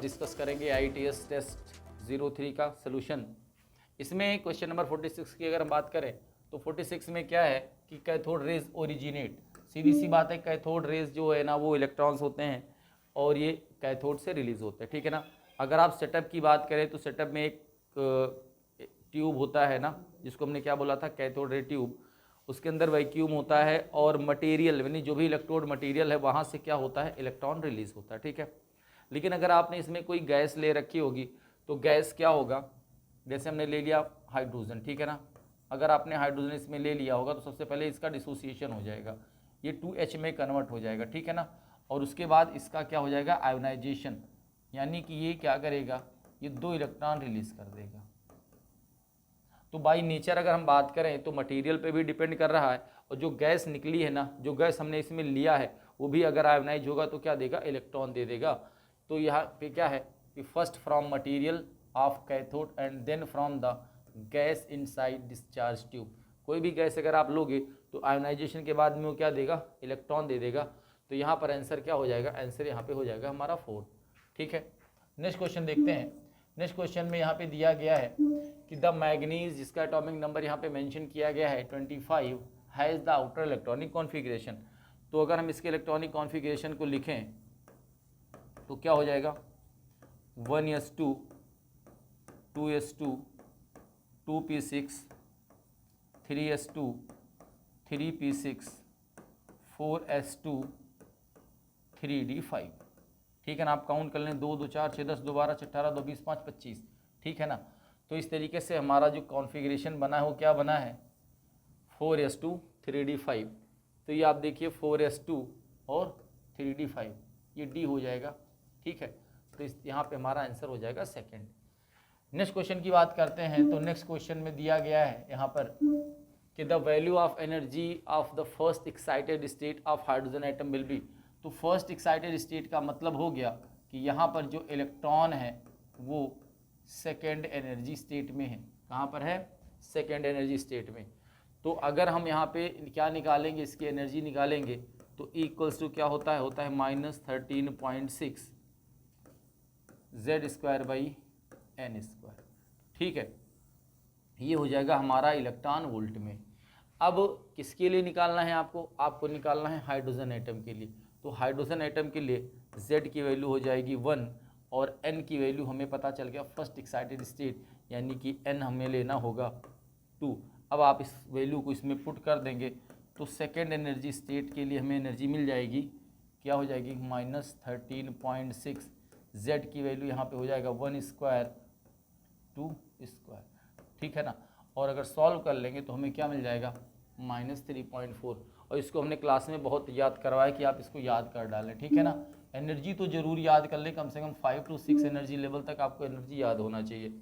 आज डिस्कस करेंगे IELTS test 03 का सलूशन। इसमें क्वेश्चन नंबर 46 की अगर हम बात करें तो 46 में क्या है कि कैथोड रेज ओरिजिनेट, सीधी सी बात है, कैथोड रेज जो है ना वो इलेक्ट्रॉन्स होते हैं और ये कैथोड से रिलीज होते हैं, ठीक है ना। अगर आप सेटअप की बात करें तो सेटअप में एक ट्यूब होता है ना, जिसको हमने क्या बोला था, कैथोड रे ट्यूब। उसके अंदर वैक्यूम होता है और मटेरियल यानी जो भी इलेक्ट्रोड मटेरियल है वहाँ से क्या होता है, इलेक्ट्रॉन रिलीज होता है, ठीक है। लेकिन अगर आपने इसमें कोई गैस ले रखी होगी तो गैस क्या होगा, जैसे हमने ले लिया हाइड्रोजन, ठीक है ना। अगर आपने हाइड्रोजन इसमें ले लिया होगा तो सबसे पहले इसका डिसोसिएशन हो जाएगा, ये 2H में कन्वर्ट हो जाएगा, ठीक है ना। और उसके बाद इसका क्या हो जाएगा, आयोनाइजेशन, यानी कि ये क्या करेगा, ये 2 इलेक्ट्रॉन रिलीज कर देगा। तो बाई नेचर अगर हम बात करें तो मटेरियल पे भी डिपेंड कर रहा है, और जो गैस निकली है ना, जो गैस हमने इसमें लिया है वो भी अगर आयोनाइज होगा तो क्या देगा, इलेक्ट्रॉन दे देगा। तो यहाँ पे क्या है कि first from material of cathode and then from the gas inside discharge tube. कोई भी गैस अगर आप लोगे तो आयोनाइजेशन के बाद में वो क्या देगा, इलेक्ट्रॉन दे देगा। तो यहाँ पर आंसर क्या हो जाएगा, आंसर यहाँ पे हो जाएगा हमारा 4, ठीक है। नेक्स्ट क्वेश्चन देखते हैं। नेक्स्ट क्वेश्चन में यहाँ पे दिया गया है कि द मैग्नीज, जिसका एटॉमिक नंबर यहाँ पे मेंशन किया गया है 25, has the outer electronic configuration. तो अगर हम इसके इलेक्ट्रॉनिक कॉन्फ़िगरेशन को लिखें तो क्या हो जाएगा, 1s2 2s2 2p6 3s2 3p6 4s2 3d5, ठीक है ना। आप काउंट कर लें, 2 2 4 6 10 2 12 6 18 2 20 5 25, ठीक है ना। तो इस तरीके से हमारा जो कॉन्फ़िगरेशन बना है वो क्या बना है, 4s2 3d5। तो ये आप देखिए 4s2 और 3d5, ये d हो जाएगा, ठीक है। तो इस यहाँ पे हमारा आंसर हो जाएगा सेकंड। नेक्स्ट क्वेश्चन की बात करते हैं। तो नेक्स्ट क्वेश्चन में दिया गया है यहाँ पर कि the value of energy of the first excited state of hydrogen atom will be. तो फर्स्ट एक्साइटेड स्टेट का मतलब हो गया कि यहाँ पर जो इलेक्ट्रॉन है वो सेकेंड एनर्जी स्टेट में है। कहाँ पर है, सेकेंड एनर्जी स्टेट में। तो अगर हम यहाँ पे क्या निकालेंगे, इसकी एनर्जी निकालेंगे तो इक्वल्स टू क्या होता है, -13.6 Z²/n², ठीक है। ये हो जाएगा हमारा इलेक्ट्रॉन वोल्ट में। अब किसके लिए निकालना है आपको निकालना है हाइड्रोजन एटम के लिए। तो हाइड्रोजन एटम के लिए Z की वैल्यू हो जाएगी 1 और N की वैल्यू हमें पता चल गया फर्स्ट एक्साइटेड स्टेट, यानी कि N हमें लेना होगा 2। अब आप इस वैल्यू को इसमें पुट कर देंगे तो सेकेंड एनर्जी स्टेट के लिए हमें एनर्जी मिल जाएगी, क्या हो जाएगी, -13.6। Z की वैल्यू यहाँ पे हो जाएगा 1² 2², ठीक है ना। और अगर सॉल्व कर लेंगे तो हमें क्या मिल जाएगा, -3.4। और इसको हमने क्लास में बहुत याद करवाया कि आप इसको याद कर डालें, ठीक है ना। एनर्जी तो जरूर याद कर लें, कम से कम 5 to 6 एनर्जी लेवल तक आपको एनर्जी याद होना चाहिए।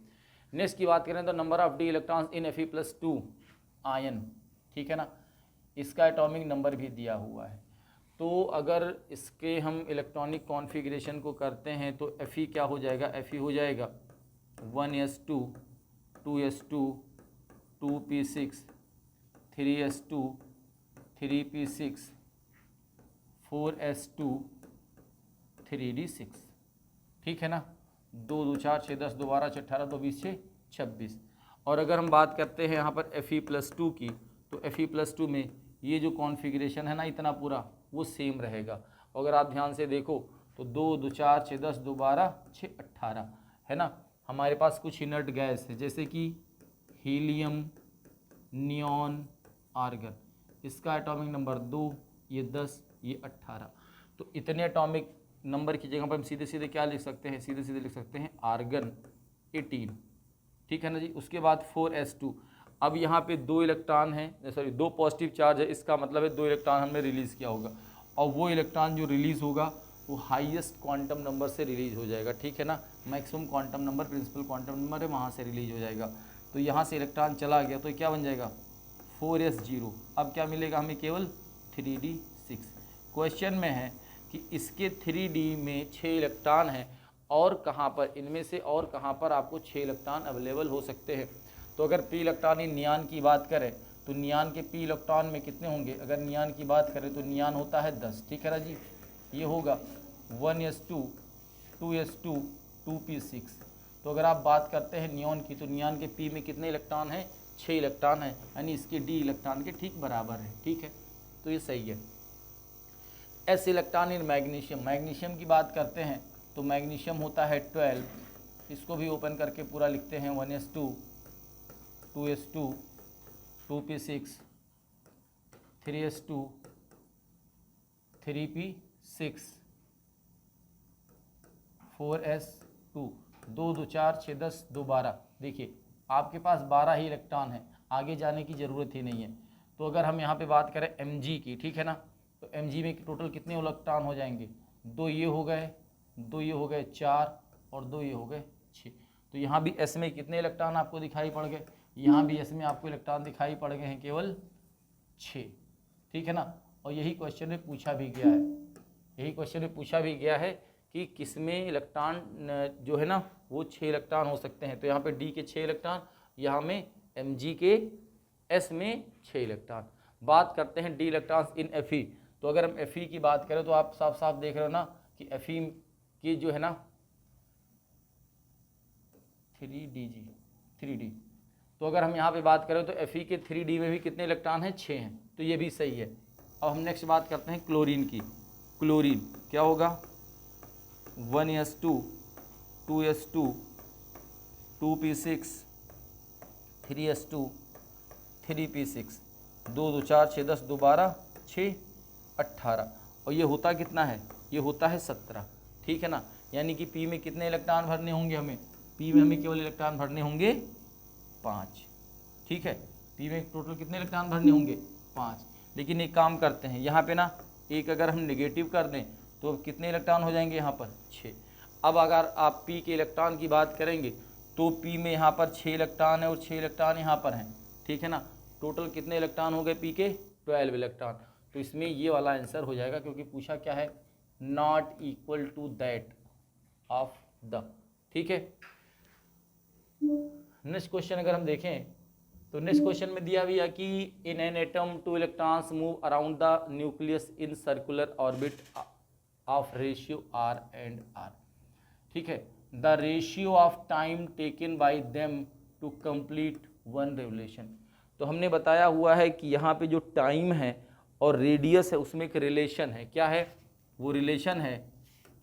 नेक्स्ट की बात करें तो number of D electrons in Fe+2 ion, ठीक है ना। इसका एटॉमिक नंबर भी दिया हुआ है। तो अगर इसके हम इलेक्ट्रॉनिक कॉन्फ़िगरेशन को करते हैं तो Fe क्या हो जाएगा, Fe हो जाएगा 1s2 2s2 2p6 3s2 3p6 4s2 3d6, ठीक है ना। 2 2 4 6 10 2 12 6 18 2 20 6 26। और अगर हम बात करते हैं यहाँ पर Fe+2 की, तो Fe+2 में ये जो कॉन्फ़िगरेशन है ना, इतना पूरा वो सेम रहेगा। अगर आप ध्यान से देखो तो 2 2 4 6 10 2 12 6 18 है ना। हमारे पास कुछ इनर्ट गैस है जैसे कि हीलियम, नियॉन, आर्गन। इसका एटॉमिक नंबर 2, ये 10, ये 18। तो इतने एटॉमिक नंबर की जगह पर हम सीधे सीधे क्या लिख सकते हैं, सीधे सीधे लिख सकते हैं आर्गन 18, ठीक है ना जी। उसके बाद 4s2। अब यहाँ पे 2 इलेक्ट्रॉन हैं, सॉरी 2 पॉजिटिव चार्ज है, इसका मतलब है 2 इलेक्ट्रॉन हमने रिलीज़ किया होगा, और वो इलेक्ट्रॉन जो रिलीज़ होगा वो हाईएस्ट क्वांटम नंबर से रिलीज हो जाएगा, ठीक है ना। Maximum quantum number principal quantum number है, वहाँ से रिलीज हो जाएगा। तो यहाँ से इलेक्ट्रॉन चला गया तो क्या बन जाएगा, 4s0। अब क्या मिलेगा हमें, केवल 3d6। क्वेश्चन में है कि इसके 3d में 6 इलेक्ट्रॉन हैं, और कहाँ पर इनमें से और कहाँ पर आपको 6 इलेक्ट्रॉन अवेलेबल हो सकते हैं। तो अगर पी इलेक्ट्रॉन नियान की बात करें तो नियान के पी इलेक्ट्रॉन में कितने होंगे, अगर नियान की बात करें तो नियान होता है 10, ठीक है ना जी। ये होगा 1s2 2s2 2p6। तो अगर आप बात करते हैं नियॉन की, तो नियॉन के p में कितने इलेक्ट्रॉन हैं? 6 इलेक्ट्रॉन है, यानी इसके d इलेक्ट्रॉन के ठीक बराबर है। ठीक है, तो ये सही है। s electron in magnesium, magnesium की बात करते हैं तो मैग्नीशियम होता है 12, इसको भी ओपन करके पूरा लिखते हैं 1s2 2s2 2p6 3s2 3p6 4s2 2 2 4 6 10 2 12। देखिए आपके पास 12 ही इलेक्ट्रॉन है, आगे जाने की ज़रूरत ही नहीं है। तो अगर हम यहाँ पे बात करें Mg की, ठीक है ना, तो Mg में टोटल कितने इलेक्ट्रॉन हो जाएंगे? 2 ये हो गए, 2 ये हो गए 4, और 2 ये हो गए 6। तो यहाँ भी S में कितने इलेक्ट्रॉन आपको दिखाई पड़ गए? यहाँ भी S में आपको इलेक्ट्रॉन दिखाई पड़ गए हैं केवल 6। ठीक है ना, और यही क्वेश्चन में पूछा भी गया है, यही क्वेश्चन में पूछा भी गया है कि किसमें इलेक्ट्रॉन जो है ना वो 6 इलेक्ट्रॉन हो सकते हैं। तो यहाँ पे D के 6 इलेक्ट्रॉन, यहाँ में Mg के S में 6 इलेक्ट्रॉन। बात करते हैं डी इलेक्ट्रॉन्स इन Fe। तो अगर हम Fe की बात करें तो आप साफ साफ देख रहे हो ना कि Fe की जो है ना 3D। तो अगर हम यहाँ पे बात करें तो Fe के 3D में भी कितने इलेक्ट्रॉन हैं? 6 हैं, तो ये भी सही है। अब हम नेक्स्ट बात करते हैं क्लोरीन की। क्लोरीन क्या होगा? 1s2 2s2 2p6 3s2 3p6 2 2 4 6 10 2 12 6 18, और ये होता कितना है? ये होता है 17। ठीक है ना, यानी कि P में कितने इलेक्ट्रॉन भरने होंगे हमें? P में हमें केवल इलेक्ट्रॉन भरने होंगे 5। ठीक है, P में टोटल कितने इलेक्ट्रॉन भरने होंगे? 5। लेकिन एक काम करते हैं, यहाँ पे ना एक अगर हम नेगेटिव कर दें तो कितने इलेक्ट्रॉन हो जाएंगे? यहाँ पर 6। अब अगर आप P के इलेक्ट्रॉन की बात करेंगे तो P में यहाँ पर 6 इलेक्ट्रॉन है और 6 इलेक्ट्रॉन यहाँ पर हैं। ठीक है ना, टोटल कितने इलेक्ट्रॉन हो गए P के? 12 इलेक्ट्रॉन। तो इसमें ये वाला आंसर हो जाएगा, क्योंकि पूछा क्या है? Not equal to that of the. ठीक है, नेक्स्ट क्वेश्चन अगर हम देखें तो नेक्स्ट क्वेश्चन में दिया हुआ कि in an atom 2 electrons move around the nucleus in circular orbit of ratio r and r। ठीक है, the ratio of time taken by them to complete 1 revolution. तो हमने बताया हुआ है कि यहाँ पे जो टाइम है और रेडियस है उसमें एक रिलेशन है। क्या है वो रिलेशन? है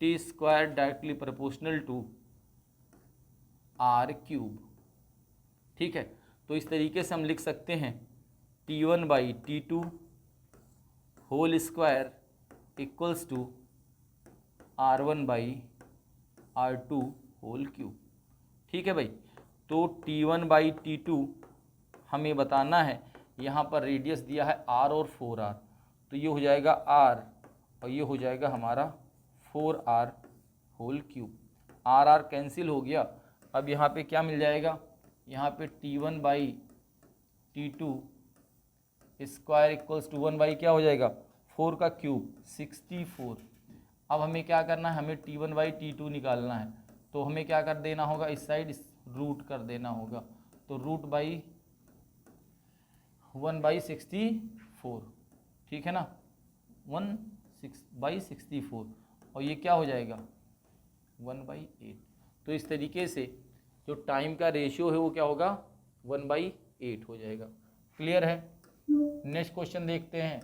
t² directly proportional to r³। ठीक है, तो इस तरीके से हम लिख सकते हैं T1/T2 whole square equals to R1/R2 whole cube. ठीक है भाई, तो T1/T2 हमें बताना है, यहाँ पर रेडियस दिया है R और 4R, तो ये हो जाएगा R और ये हो जाएगा हमारा 4R whole cube. R cancel हो गया। अब यहाँ पे क्या मिल जाएगा? यहाँ पे T1/T2 square equals to 1 by क्या हो जाएगा? 4 का क्यूब 64। अब हमें क्या करना है? हमें T1/T2 निकालना है, तो हमें क्या कर देना होगा? इस साइड रूट कर देना होगा, तो रूट बाई 1/64। ठीक है ना, 1/64, और ये क्या हो जाएगा? 1/8। तो इस तरीके से जो टाइम का रेशियो है वो क्या होगा? 1/8 हो जाएगा। क्लियर है? नेक्स्ट क्वेश्चन देखते हैं।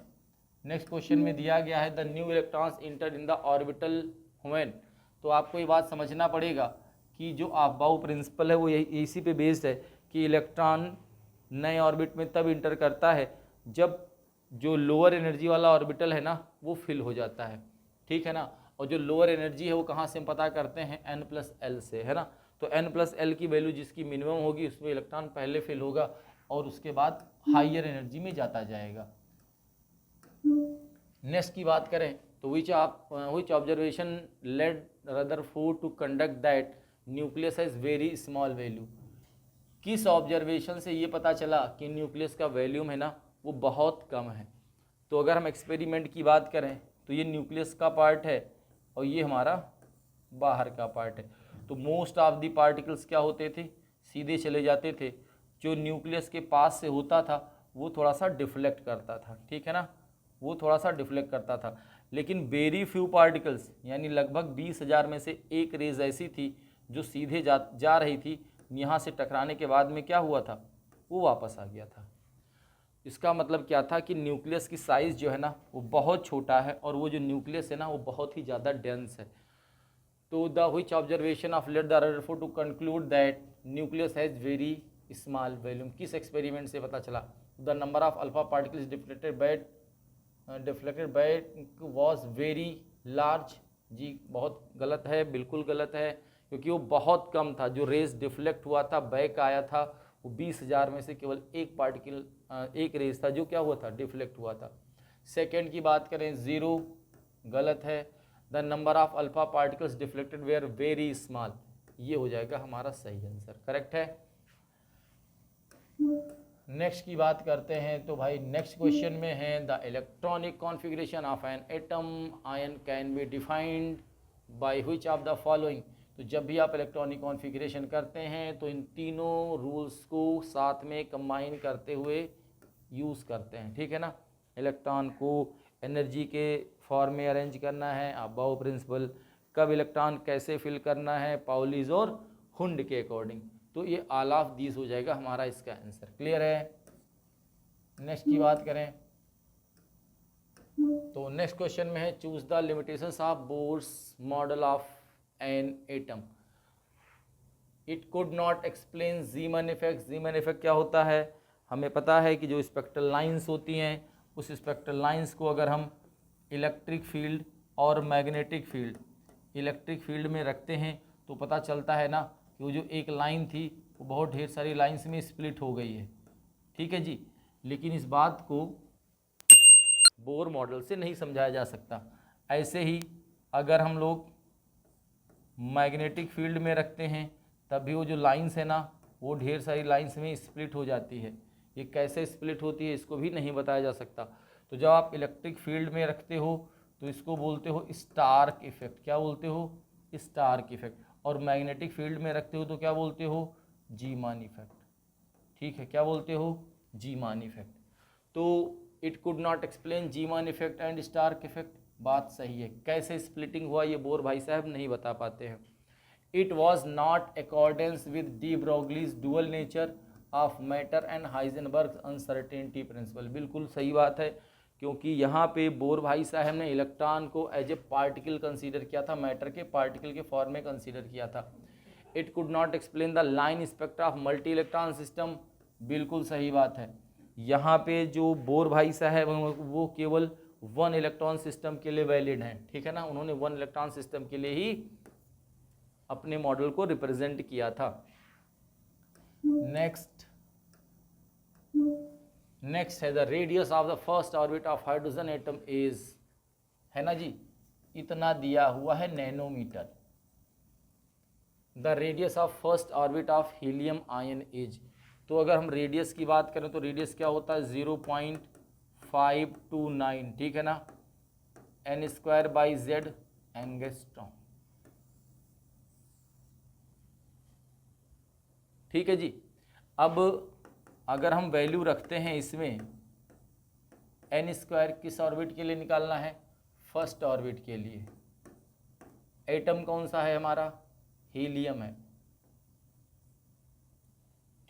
नेक्स्ट क्वेश्चन में दिया गया है the new electrons inter in the orbital when. तो आपको ये बात समझना पड़ेगा कि जो अबाउ प्रिंसिपल है वो इसी पे बेस्ड है कि इलेक्ट्रॉन नए ऑर्बिट में तब इंटर करता है जब जो लोअर एनर्जी वाला ऑर्बिटल है ना वो फिल हो जाता है। ठीक है ना, और जो लोअर एनर्जी है वो कहाँ से हम पता करते हैं? n+l से, है ना। तो n+l की वैल्यू जिसकी मिनिमम होगी उसमें इलेक्ट्रॉन पहले फिल होगा और उसके बाद हाइयर एनर्जी में जाता जाएगा। नेक्स्ट की बात करें तो which observation led Rutherford to conduct that nucleus has very small value. किस ऑब्जर्वेशन से ये पता चला कि न्यूक्लियस का वैल्यूम है ना वो बहुत कम है? तो अगर हम एक्सपेरिमेंट की बात करें तो ये न्यूक्लियस का पार्ट है और ये हमारा बाहर का पार्ट है। तो मोस्ट ऑफ द पार्टिकल्स क्या होते थे? सीधे चले जाते थे। जो न्यूक्लियस के पास से होता था वो थोड़ा सा डिफ्लेक्ट करता था। ठीक है ना, वो थोड़ा सा डिफ्लेक्ट करता था। लेकिन वेरी फ्यू पार्टिकल्स यानी लगभग 20,000 में से एक रेज ऐसी थी जो सीधे जा रही थी, यहाँ से टकराने के बाद में क्या हुआ था, वो वापस आ गया था। इसका मतलब क्या था कि न्यूक्लियस की साइज़ जो है ना वो बहुत छोटा है, और वो जो न्यूक्लियस है ना वो बहुत ही ज़्यादा डेंस है। तो the which observation of let the Rutherford to conclude that nucleus has very small volume, किस एक्सपेरिमेंट से पता चला? The number of alpha particles deflected by was very large. जी बहुत गलत है, बिल्कुल गलत है, क्योंकि वो बहुत कम था। जो रेज डिफ्लेक्ट हुआ था, बैक आया था, वो 20,000 में से केवल एक पार्टिकल, एक रेज था जो क्या हुआ था, डिफ्लेक्ट हुआ था। सेकेंड की बात करें, 0 गलत है। The number of alpha particles deflected were very small, ये हो जाएगा हमारा सही आंसर, करेक्ट है। नेक्स्ट की बात करते हैं, तो भाई नेक्स्ट क्वेश्चन में है the electronic configuration of an atom ion can be defined by which of the following. तो जब भी आप इलेक्ट्रॉनिक कॉन्फ़िगरेशन करते हैं तो इन तीनों रूल्स को साथ में कंबाइन करते हुए यूज़ करते हैं, ठीक है ना। इलेक्ट्रॉन को एनर्जी के फॉर्म में अरेंज करना है, अबाव प्रिंसिपल, कब इलेक्ट्रॉन कैसे फिल करना है, पाउलीज और हुंड के अकॉर्डिंग। तो ये ऑल ऑफ दीज हो जाएगा हमारा इसका आंसर, क्लियर है। नेक्स्ट की बात करें तो नेक्स्ट क्वेश्चन में है choose the limitations of Bohr's model of an atom. It could not explain Zeeman effect. Zeeman effect क्या होता है, हमें पता है कि जो स्पेक्ट्रल लाइंस होती हैं, उस स्पेक्ट्रल लाइंस को अगर हम इलेक्ट्रिक फील्ड और मैग्नेटिक फील्ड, इलेक्ट्रिक फील्ड में रखते हैं तो पता चलता है ना कि वो जो एक लाइन थी वो बहुत ढेर सारी लाइंस में स्प्लिट हो गई है, ठीक है जी। लेकिन इस बात को बोर मॉडल से नहीं समझाया जा सकता। ऐसे ही अगर हम लोग मैग्नेटिक फील्ड में रखते हैं तब भी वो जो लाइंस है ना वो ढेर सारी लाइंस में स्प्लिट हो जाती है। ये कैसे स्प्लिट होती है इसको भी नहीं बताया जा सकता। तो जब आप इलेक्ट्रिक फील्ड में रखते हो तो इसको बोलते हो स्टार्क इफेक्ट। क्या बोलते हो, स्टार्क इफेक्ट। और मैग्नेटिक फील्ड में रखते हो तो क्या बोलते हो, जीमान इफेक्ट, ठीक है। क्या बोलते हो, जीमान इफेक्ट। तो it could not explain Zeeman effect and Stark effect, बात सही है। कैसे स्प्लिटिंग हुआ ये बोर भाई साहब नहीं बता पाते हैं। It was not accordance with D Broglie's dual nature of matter and Heisenberg uncertainty principle, बिल्कुल सही बात है, क्योंकि यहाँ पे बोर भाई साहब ने इलेक्ट्रॉन को एज ए पार्टिकल कंसीडर किया था, मैटर के पार्टिकल के फॉर्म में कंसीडर किया था। It could not explain the line spectra of multi electron system, बिल्कुल सही बात है। यहाँ पे जो बोर भाई साहब वो केवल 1 इलेक्ट्रॉन सिस्टम के लिए वैलिड हैं, ठीक है ना। उन्होंने 1 इलेक्ट्रॉन सिस्टम के लिए ही अपने मॉडल को रिप्रेजेंट किया था। नेक्स्ट है the radius of the first orbit of hydrogen atom is, है ना जी, इतना दिया हुआ है nanometer. The radius of first orbit of helium ion is, तो अगर हम रेडियस की बात करें तो रेडियस क्या होता है 0.529, ठीक है ना, n²/z एंगस्ट्रॉम, ठीक है जी। अब अगर हम वैल्यू रखते हैं इसमें, n² किस ऑर्बिट के लिए निकालना है, फर्स्ट ऑर्बिट के लिए। एटम कौन सा है हमारा, हीलियम है,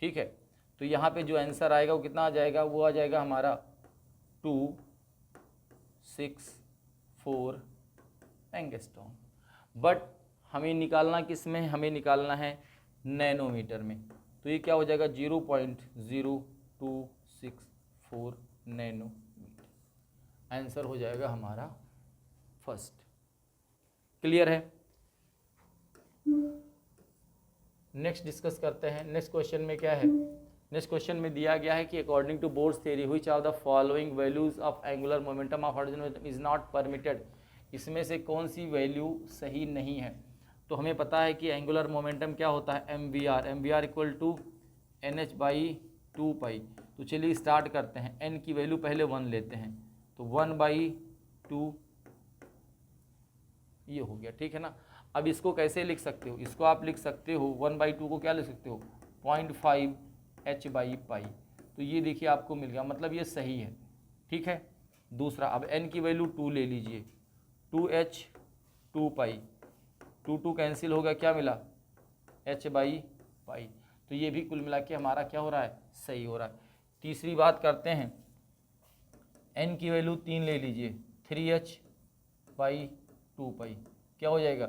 ठीक है। तो यहाँ पे जो आंसर आएगा वो कितना आ जाएगा, वो आ जाएगा हमारा 264 एंगस्ट्रॉम। बट हमें निकालना किस में, हमें निकालना है नैनोमीटर में। तो ये क्या हो जाएगा 0.0264 नैनोमीटर, आंसर हो जाएगा हमारा फर्स्ट, क्लियर है। नेक्स्ट डिस्कस करते हैं। नेक्स्ट क्वेश्चन में क्या है, नेक्स्ट क्वेश्चन में दिया गया है कि according to Bohr's theory which of the following values of angular momentum of hydrogen is not permitted, इसमें से कौन सी वैल्यू सही नहीं है। तो हमें पता है कि एंगुलर मोमेंटम क्या होता है, mvr इक्वल टू nh/2π। तो चलिए स्टार्ट करते हैं। n की वैल्यू पहले 1 लेते हैं, तो 1/2 ये हो गया, ठीक है ना। अब इसको कैसे लिख सकते हो, इसको आप लिख सकते हो 1/2 को क्या लिख सकते हो 0.5 h/π। तो ये देखिए आपको मिल गया, मतलब ये सही है, ठीक है। दूसरा, अब n की वैल्यू 2 ले लीजिए, 2h/2π, 2 कैंसिल हो गया, क्या मिला h/पाई। तो ये भी कुल मिला के हमारा क्या हो रहा है, सही हो रहा है। तीसरी बात करते हैं, n की वैल्यू 3 ले लीजिए, 3h/2पाई क्या हो जाएगा,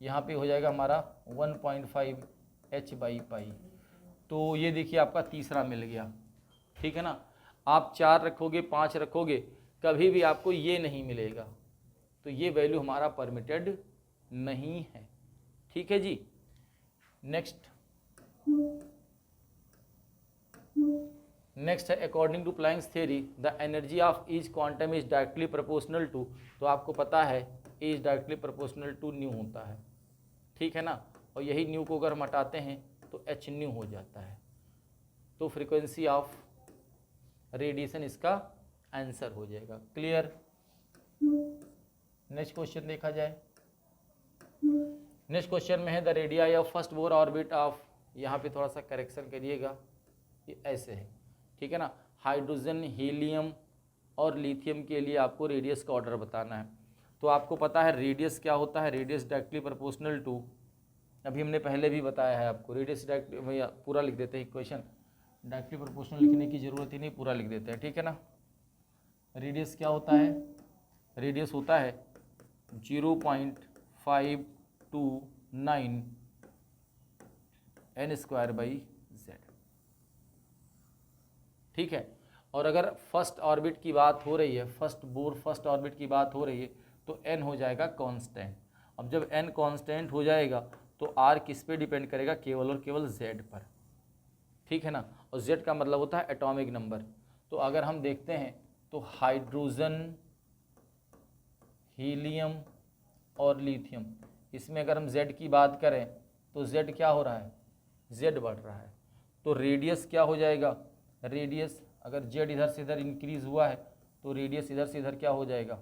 यहाँ पे हो जाएगा हमारा 1.5h/पाई। तो ये देखिए आपका तीसरा मिल गया, ठीक है ना। आप 4 रखोगे, 5 रखोगे, कभी भी आपको ये नहीं मिलेगा, तो ये वैल्यू हमारा परमिटेड नहीं है, ठीक है जी। नेक्स्ट है according to Planck's theory the energy of each quantum is directly proportional to, तो आपको पता है is directly proportional to nu होता है, ठीक है ना। और यही न्यू को अगर हम हटाते हैं तो एच न्यू हो जाता है। तो फ्रीक्वेंसी ऑफ रेडिएशन इसका आंसर हो जाएगा। क्लियर। नेक्स्ट क्वेश्चन देखा जाए। नेक्स्ट क्वेश्चन में है the radii of first Bohr orbit of, यहाँ पे थोड़ा सा करेक्शन करिएगा, ये ऐसे है, ठीक है ना। हाइड्रोजन, हीलियम और लिथियम के लिए आपको रेडियस का ऑर्डर बताना है। तो आपको पता है रेडियस क्या होता है, रेडियस डायरेक्टली प्रोपोर्शनल टू, अभी हमने पहले भी बताया है आपको, रेडियस डायरेक्टली, भैया पूरा लिख देते हैं इक्वेशन, डायरेक्टली प्रोपोर्शनल लिखने की जरूरत ही नहीं, पूरा लिख देते हैं, ठीक है ना। रेडियस क्या होता है, रेडियस होता है 0.529 n²/z, ठीक है। और अगर फर्स्ट ऑर्बिट की बात हो रही है, फर्स्ट बोर फर्स्ट ऑर्बिट की बात हो रही है, तो n हो जाएगा कांस्टेंट। अब जब n कांस्टेंट हो जाएगा तो r किस पे डिपेंड करेगा, केवल और केवल z पर, ठीक है ना। और z का मतलब होता है एटॉमिक नंबर। तो अगर हम देखते हैं तो हाइड्रोजन, हीलियम और लिथियम, इसमें अगर हम z की बात करें तो z क्या हो रहा है, z बढ़ रहा है। तो रेडियस क्या हो जाएगा, रेडियस अगर z इधर से इधर इंक्रीज हुआ है तो रेडियस इधर से इधर क्या हो जाएगा,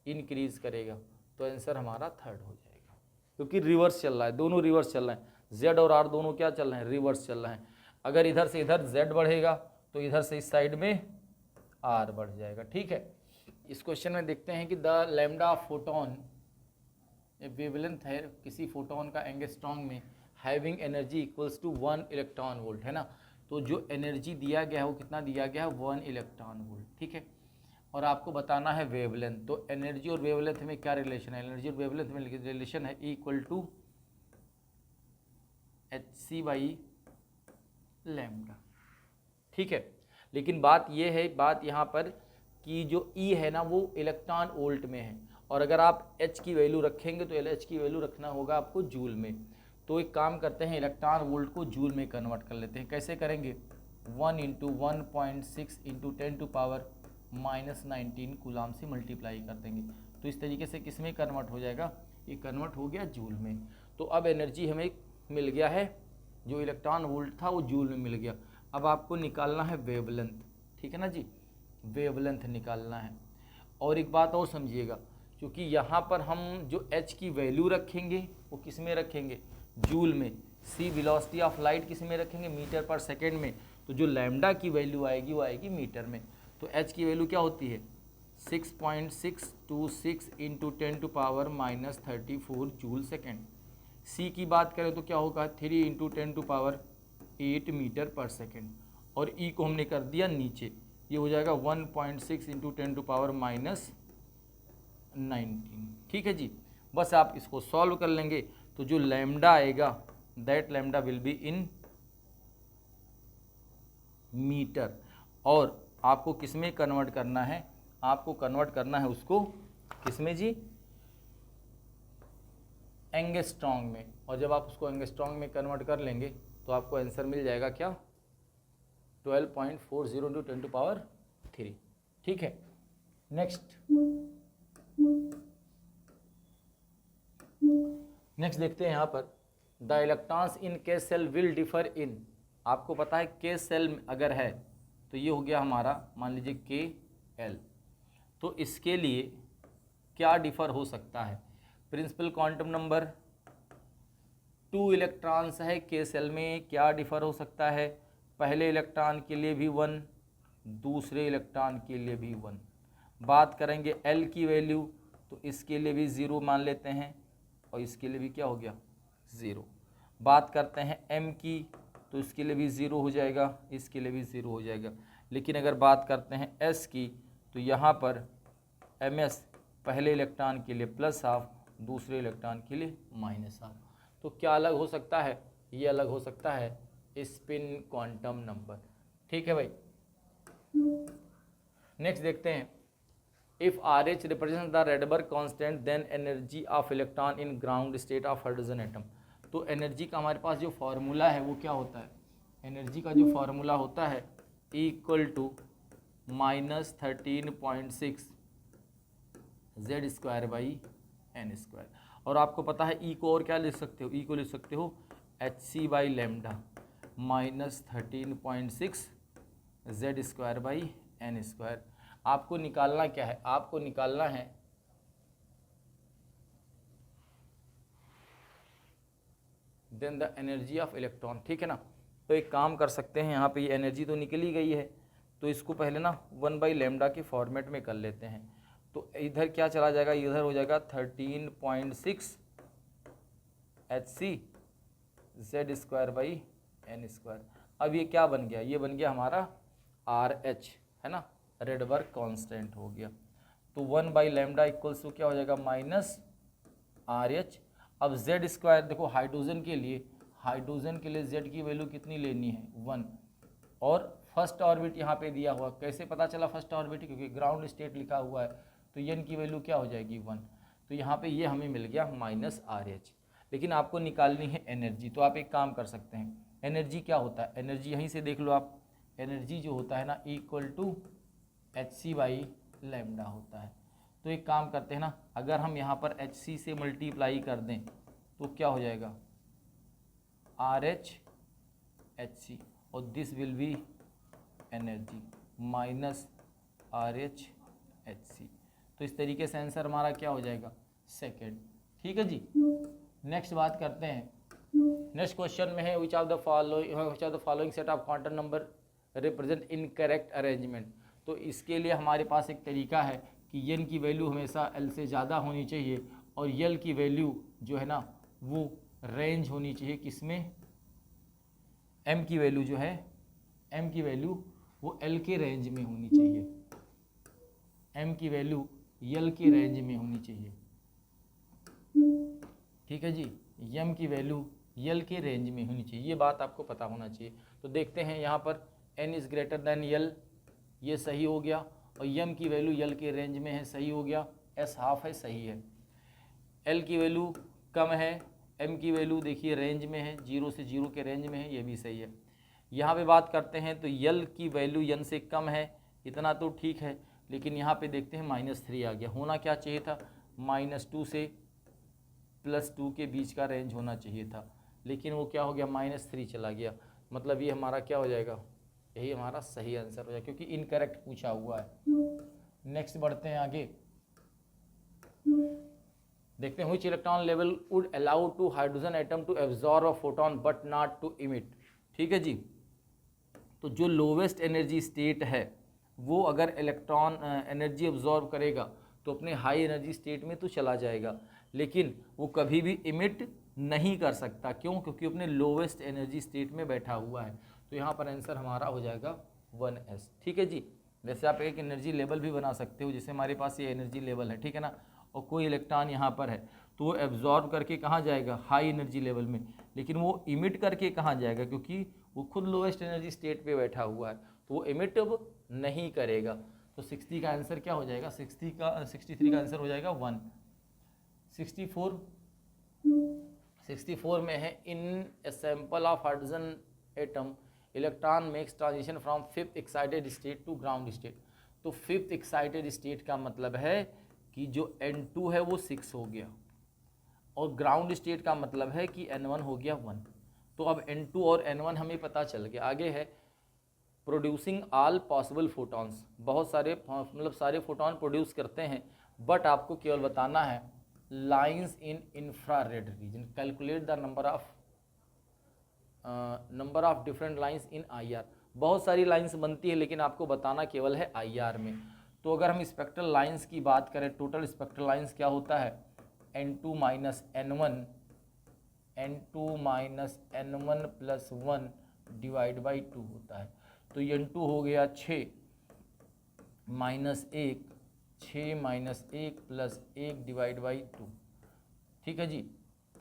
इंक्रीज करेगा। तो आंसर हमारा थर्ड हो जाएगा, क्योंकि रिवर्स चल रहा है, दोनों रिवर्स चल रहे हैं, z और r दोनों क्या चल रहे हैं, रिवर्स चल रहे हैं। अगर इधर से इधर z बढ़ेगा तो इधर से इस साइड में r बढ़ जाएगा, ठीक है। इस क्वेश्चन में देखते हैं कि द लैम्डा फोटोन वेवलेंथ है किसी फोटोन का एंगस्ट्रॉम में, having energy equals to 1 electron volt, है ना। तो जो एनर्जी दिया गया है वो कितना दिया गया है, 1 इलेक्ट्रॉन वोल्ट, ठीक है। और आपको बताना है वेवलेंथ। तो एनर्जी और वेवलेंथ में क्या रिलेशन है, एनर्जी और वेवलेंथ में रिलेशन है इक्वल टू hc/λ, ठीक है। लेकिन बात ये है, बात यहाँ पर कि जो E है ना वो इलेक्ट्रॉन वोल्ट में है, और अगर आप H की वैल्यू रखेंगे तो H की वैल्यू रखना होगा आपको जूल में। तो एक काम करते हैं, इलेक्ट्रॉन वोल्ट को जूल में कन्वर्ट कर लेते हैं। कैसे करेंगे, 1 × 1.6 × 10⁻⁻19 कूलाम से मल्टीप्लाई कर देंगे। तो इस तरीके से किस में कन्वर्ट हो जाएगा, ये कन्वर्ट हो गया जूल में। तो अब एनर्जी हमें मिल गया है, जो इलेक्ट्रॉन वोल्ट था वो जूल में मिल गया। अब आपको निकालना है वेवलेंथ, ठीक है ना जी, वेवलेंथ निकालना है। और एक बात और समझिएगा, क्योंकि यहाँ पर हम जो h की वैल्यू रखेंगे वो किस में रखेंगे, जूल में। c वेलोसिटी ऑफ लाइट किस में रखेंगे, मीटर पर सेकेंड में। तो जो लैम्डा की वैल्यू आएगी वो आएगी मीटर में। तो h की वैल्यू क्या होती है, 6.626 × 10⁻34 जूल सेकेंड। c की बात करें तो क्या होगा, 3 × 10⁸ मीटर पर सेकेंड। और e को हमने कर दिया नीचे, ये हो जाएगा 1.6 × 10⁻19, ठीक है जी। बस आप इसको सॉल्व कर लेंगे तो जो लैम्डा आएगा that lambda will be in meter. और आपको किस में कन्वर्ट करना है, आपको कन्वर्ट करना है उसको किस में जी, एंगस्ट्रॉम में। और जब आप उसको एंगस्ट्रॉम में कन्वर्ट कर लेंगे तो आपको आंसर मिल जाएगा क्या, 12.40 × 10⁻3, ठीक है। नेक्स्ट देखते हैं यहाँ पर, द इलेक्ट्रॉन्स इन के सेल विल डिफर इन। आपको पता है के सेल अगर है तो ये हो गया हमारा, मान लीजिए के एल। तो इसके लिए क्या डिफर हो सकता है, प्रिंसिपल क्वांटम नंबर 2 इलेक्ट्रॉन्स है के सेल में, क्या डिफर हो सकता है, पहले इलेक्ट्रॉन के लिए भी 1, दूसरे इलेक्ट्रॉन के लिए भी 1। बात करेंगे एल की वैल्यू तो इसके लिए भी 0 मान लेते हैं और इसके लिए भी क्या हो गया 0। बात करते हैं m की, तो इसके लिए भी 0 हो जाएगा, इसके लिए भी 0 हो जाएगा। लेकिन अगर बात करते हैं s की, तो यहाँ पर ms पहले इलेक्ट्रॉन के लिए +½ दूसरे इलेक्ट्रॉन के लिए -½ तो क्या अलग हो सकता है, ये अलग हो सकता है स्पिन क्वांटम नंबर। ठीक है भाई। नेक्स्ट देखते हैं, if RH represent the Rydberg constant then energy of electron in ground state of hydrogen atom. तो एनर्जी का हमारे पास जो फॉर्मूला है वो क्या होता है, एनर्जी का जो फॉर्मूला होता है इक्वल टू -13.6 Z²/n²। और आपको पता है ई को और क्या लिख सकते हो, ई को लिख सकते हो hc/λ -13.6 Z²/n²। आपको निकालना क्या है, आपको निकालना है then the energy of electron. ठीक है ना। तो एक काम कर सकते हैं, यहाँ पे ये एनर्जी तो निकली गई है, तो इसको पहले ना 1/λ के फॉर्मेट में कर लेते हैं। तो इधर क्या चला जाएगा, इधर हो जाएगा 13.6 hc Z²/n²। अब ये क्या बन गया, ये बन गया हमारा RH, है ना, रेडबर्ग कांस्टेंट हो गया। तो 1/λ इक्वल्स टू क्या हो जाएगा -RH। अब Z², देखो हाइड्रोजन के लिए Z की वैल्यू कितनी लेनी है 1, और फर्स्ट ऑर्बिट यहाँ पे दिया हुआ, कैसे पता चला फर्स्ट ऑर्बिट, क्योंकि ग्राउंड स्टेट लिखा हुआ है, तो n की वैल्यू क्या हो जाएगी 1। तो यहाँ पे ये हमें मिल गया -RH। लेकिन आपको निकालनी है एनर्जी, तो आप एक काम कर सकते हैं, एनर्जी क्या होता है, एनर्जी यहीं से देख लो आप, एनर्जी जो होता है ना इक्वल टू hc/λ होता है। तो एक काम करते हैं ना, अगर हम यहाँ पर hc से मल्टीप्लाई कर दें तो क्या हो जाएगा RH hc, और this will be energy -RH hc। तो इस तरीके से आंसर हमारा क्या हो जाएगा सेकेंड। ठीक है जी। नेक्स्ट बात करते हैं, नेक्स्ट क्वेश्चन में है विच of the following set of quantum number represent incorrect arrangement. तो इसके लिए हमारे पास एक तरीका है कि n की वैल्यू हमेशा l से ज़्यादा होनी चाहिए, और l की वैल्यू जो है ना वो रेंज होनी चाहिए, किसमें, m की वैल्यू जो है, m की वैल्यू वो l के रेंज में होनी चाहिए, m की वैल्यू l के रेंज में होनी चाहिए। ठीक है जी, m की वैल्यू l के रेंज में होनी चाहिए, ये बात आपको पता होना चाहिए। तो देखते हैं यहाँ पर n is greater than l, ये सही हो गया, और m की वैल्यू l के रेंज में है, सही हो गया, s½ है, सही है। l की वैल्यू कम है, m की वैल्यू देखिए रेंज में है, 0 से 0 के रेंज में है, ये भी सही है। यहाँ पे बात करते हैं तो l की वैल्यू n से कम है, इतना तो ठीक है, लेकिन यहाँ पे देखते हैं -3 आ गया, होना क्या चाहिए था -2 से +2 के बीच का रेंज होना चाहिए था, लेकिन वो क्या हो गया -3 चला गया। मतलब ये हमारा क्या हो जाएगा, यही हमारा सही आंसर हो जाएगा, क्योंकि इनकरेक्ट पूछा हुआ है। नेक्स्ट बढ़ते हैं आगे, देखते हैं which electron level would allow to hydrogen atom to absorb a photon but not to emit. ठीक है जी। तो जो लोवेस्ट एनर्जी स्टेट है वो अगर इलेक्ट्रॉन एनर्जी एब्जॉर्ब करेगा तो अपने हाई एनर्जी स्टेट में तो चला जाएगा, लेकिन वो कभी भी इमिट नहीं कर सकता। क्यों? क्योंकि अपने लोवेस्ट एनर्जी स्टेट में बैठा हुआ है। तो यहाँ पर आंसर हमारा हो जाएगा 1s। ठीक है जी। वैसे आप एक एनर्जी लेवल भी बना सकते हो, जैसे हमारे पास ये एनर्जी लेवल है, ठीक है ना, और कोई इलेक्ट्रॉन यहाँ पर है तो वो एब्जॉर्ब करके कहाँ जाएगा, हाई एनर्जी लेवल में, लेकिन वो इमिट करके कहाँ जाएगा, क्योंकि वो खुद लोएस्ट एनर्जी स्टेट पे बैठा हुआ है, तो वो इमिट अब नहीं करेगा। तो 60 का आंसर क्या हो जाएगा, 63 का आंसर हो जाएगा 1। 64 में है, in a sample of hydrogen atom electron makes transition from 5th excited state to ground state. तो 5th एक्साइटेड स्टेट का मतलब है कि जो N2 है वो 6 हो गया, और ग्राउंड स्टेट का मतलब है कि N1 हो गया 1। तो अब N2 और N1 हमें पता चल गया। आगे है प्रोड्यूसिंग ऑल पॉसिबल फोटॉन्स, बहुत सारे मतलब सारे फोटॉन प्रोड्यूस करते हैं, बट आपको केवल बताना है lines in infrared reason, calculate the number of different lines in IR। बहुत सारी लाइंस बनती है, लेकिन आपको बताना केवल है IR में। तो अगर हम स्पेक्ट्रल लाइंस की बात करें, टोटल स्पेक्ट्रल लाइंस क्या होता है, N2 - N1 N2 minus N1 plus 1 divide by 2 होता है। तो N2 हो गया 6 minus 1, 6 minus 1 plus 1 divide by 2, ठीक है जी।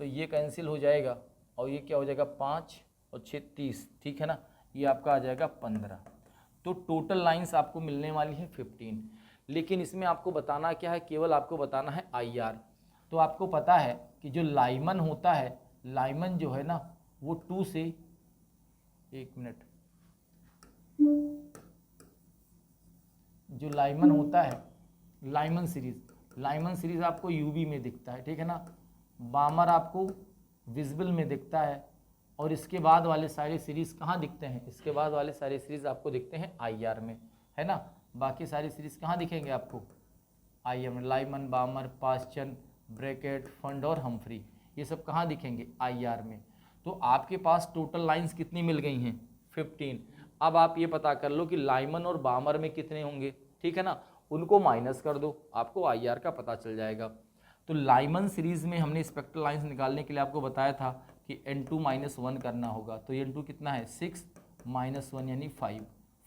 तो ये कैंसिल हो जाएगा और ये क्या हो जाएगा 5 और 6 30, ठीक है ना, ये आपका आ जाएगा 15। तो टोटल लाइंस आपको मिलने वाली है 15। लेकिन इसमें आपको बताना क्या है, केवल आपको बताना है IR। तो आपको पता है कि जो लाइमन होता है, लाइमन जो है ना वो 2 से, एक मिनट, जो लाइमन होता है, लाइमन सीरीज आपको यूवी में दिखता है, ठीक है ना, बामर आपको विजिबल में दिखता है, और इसके बाद वाले सारे सीरीज कहाँ दिखते हैं, इसके बाद वाले सारे सीरीज आपको दिखते हैं IR में, है ना। बाकी सारी सीरीज कहाँ दिखेंगे आपको, IR में। लाइमन, बामर, पास्चन, ब्रैकेट, फंड और हम्फ्री, ये सब कहाँ दिखेंगे, IR में। तो आपके पास टोटल लाइंस कितनी मिल गई हैं, 15। अब आप ये पता कर लो कि लाइमन और बामर में कितने होंगे, ठीक है ना, उनको माइनस कर दो, आपको IR का पता चल जाएगा। तो लाइमन सीरीज में हमने स्पेक्ट्रल लाइंस निकालने के लिए आपको बताया था कि N2 माइनस 1 करना होगा। तो N2 कितना है 6 माइनस 1 यानी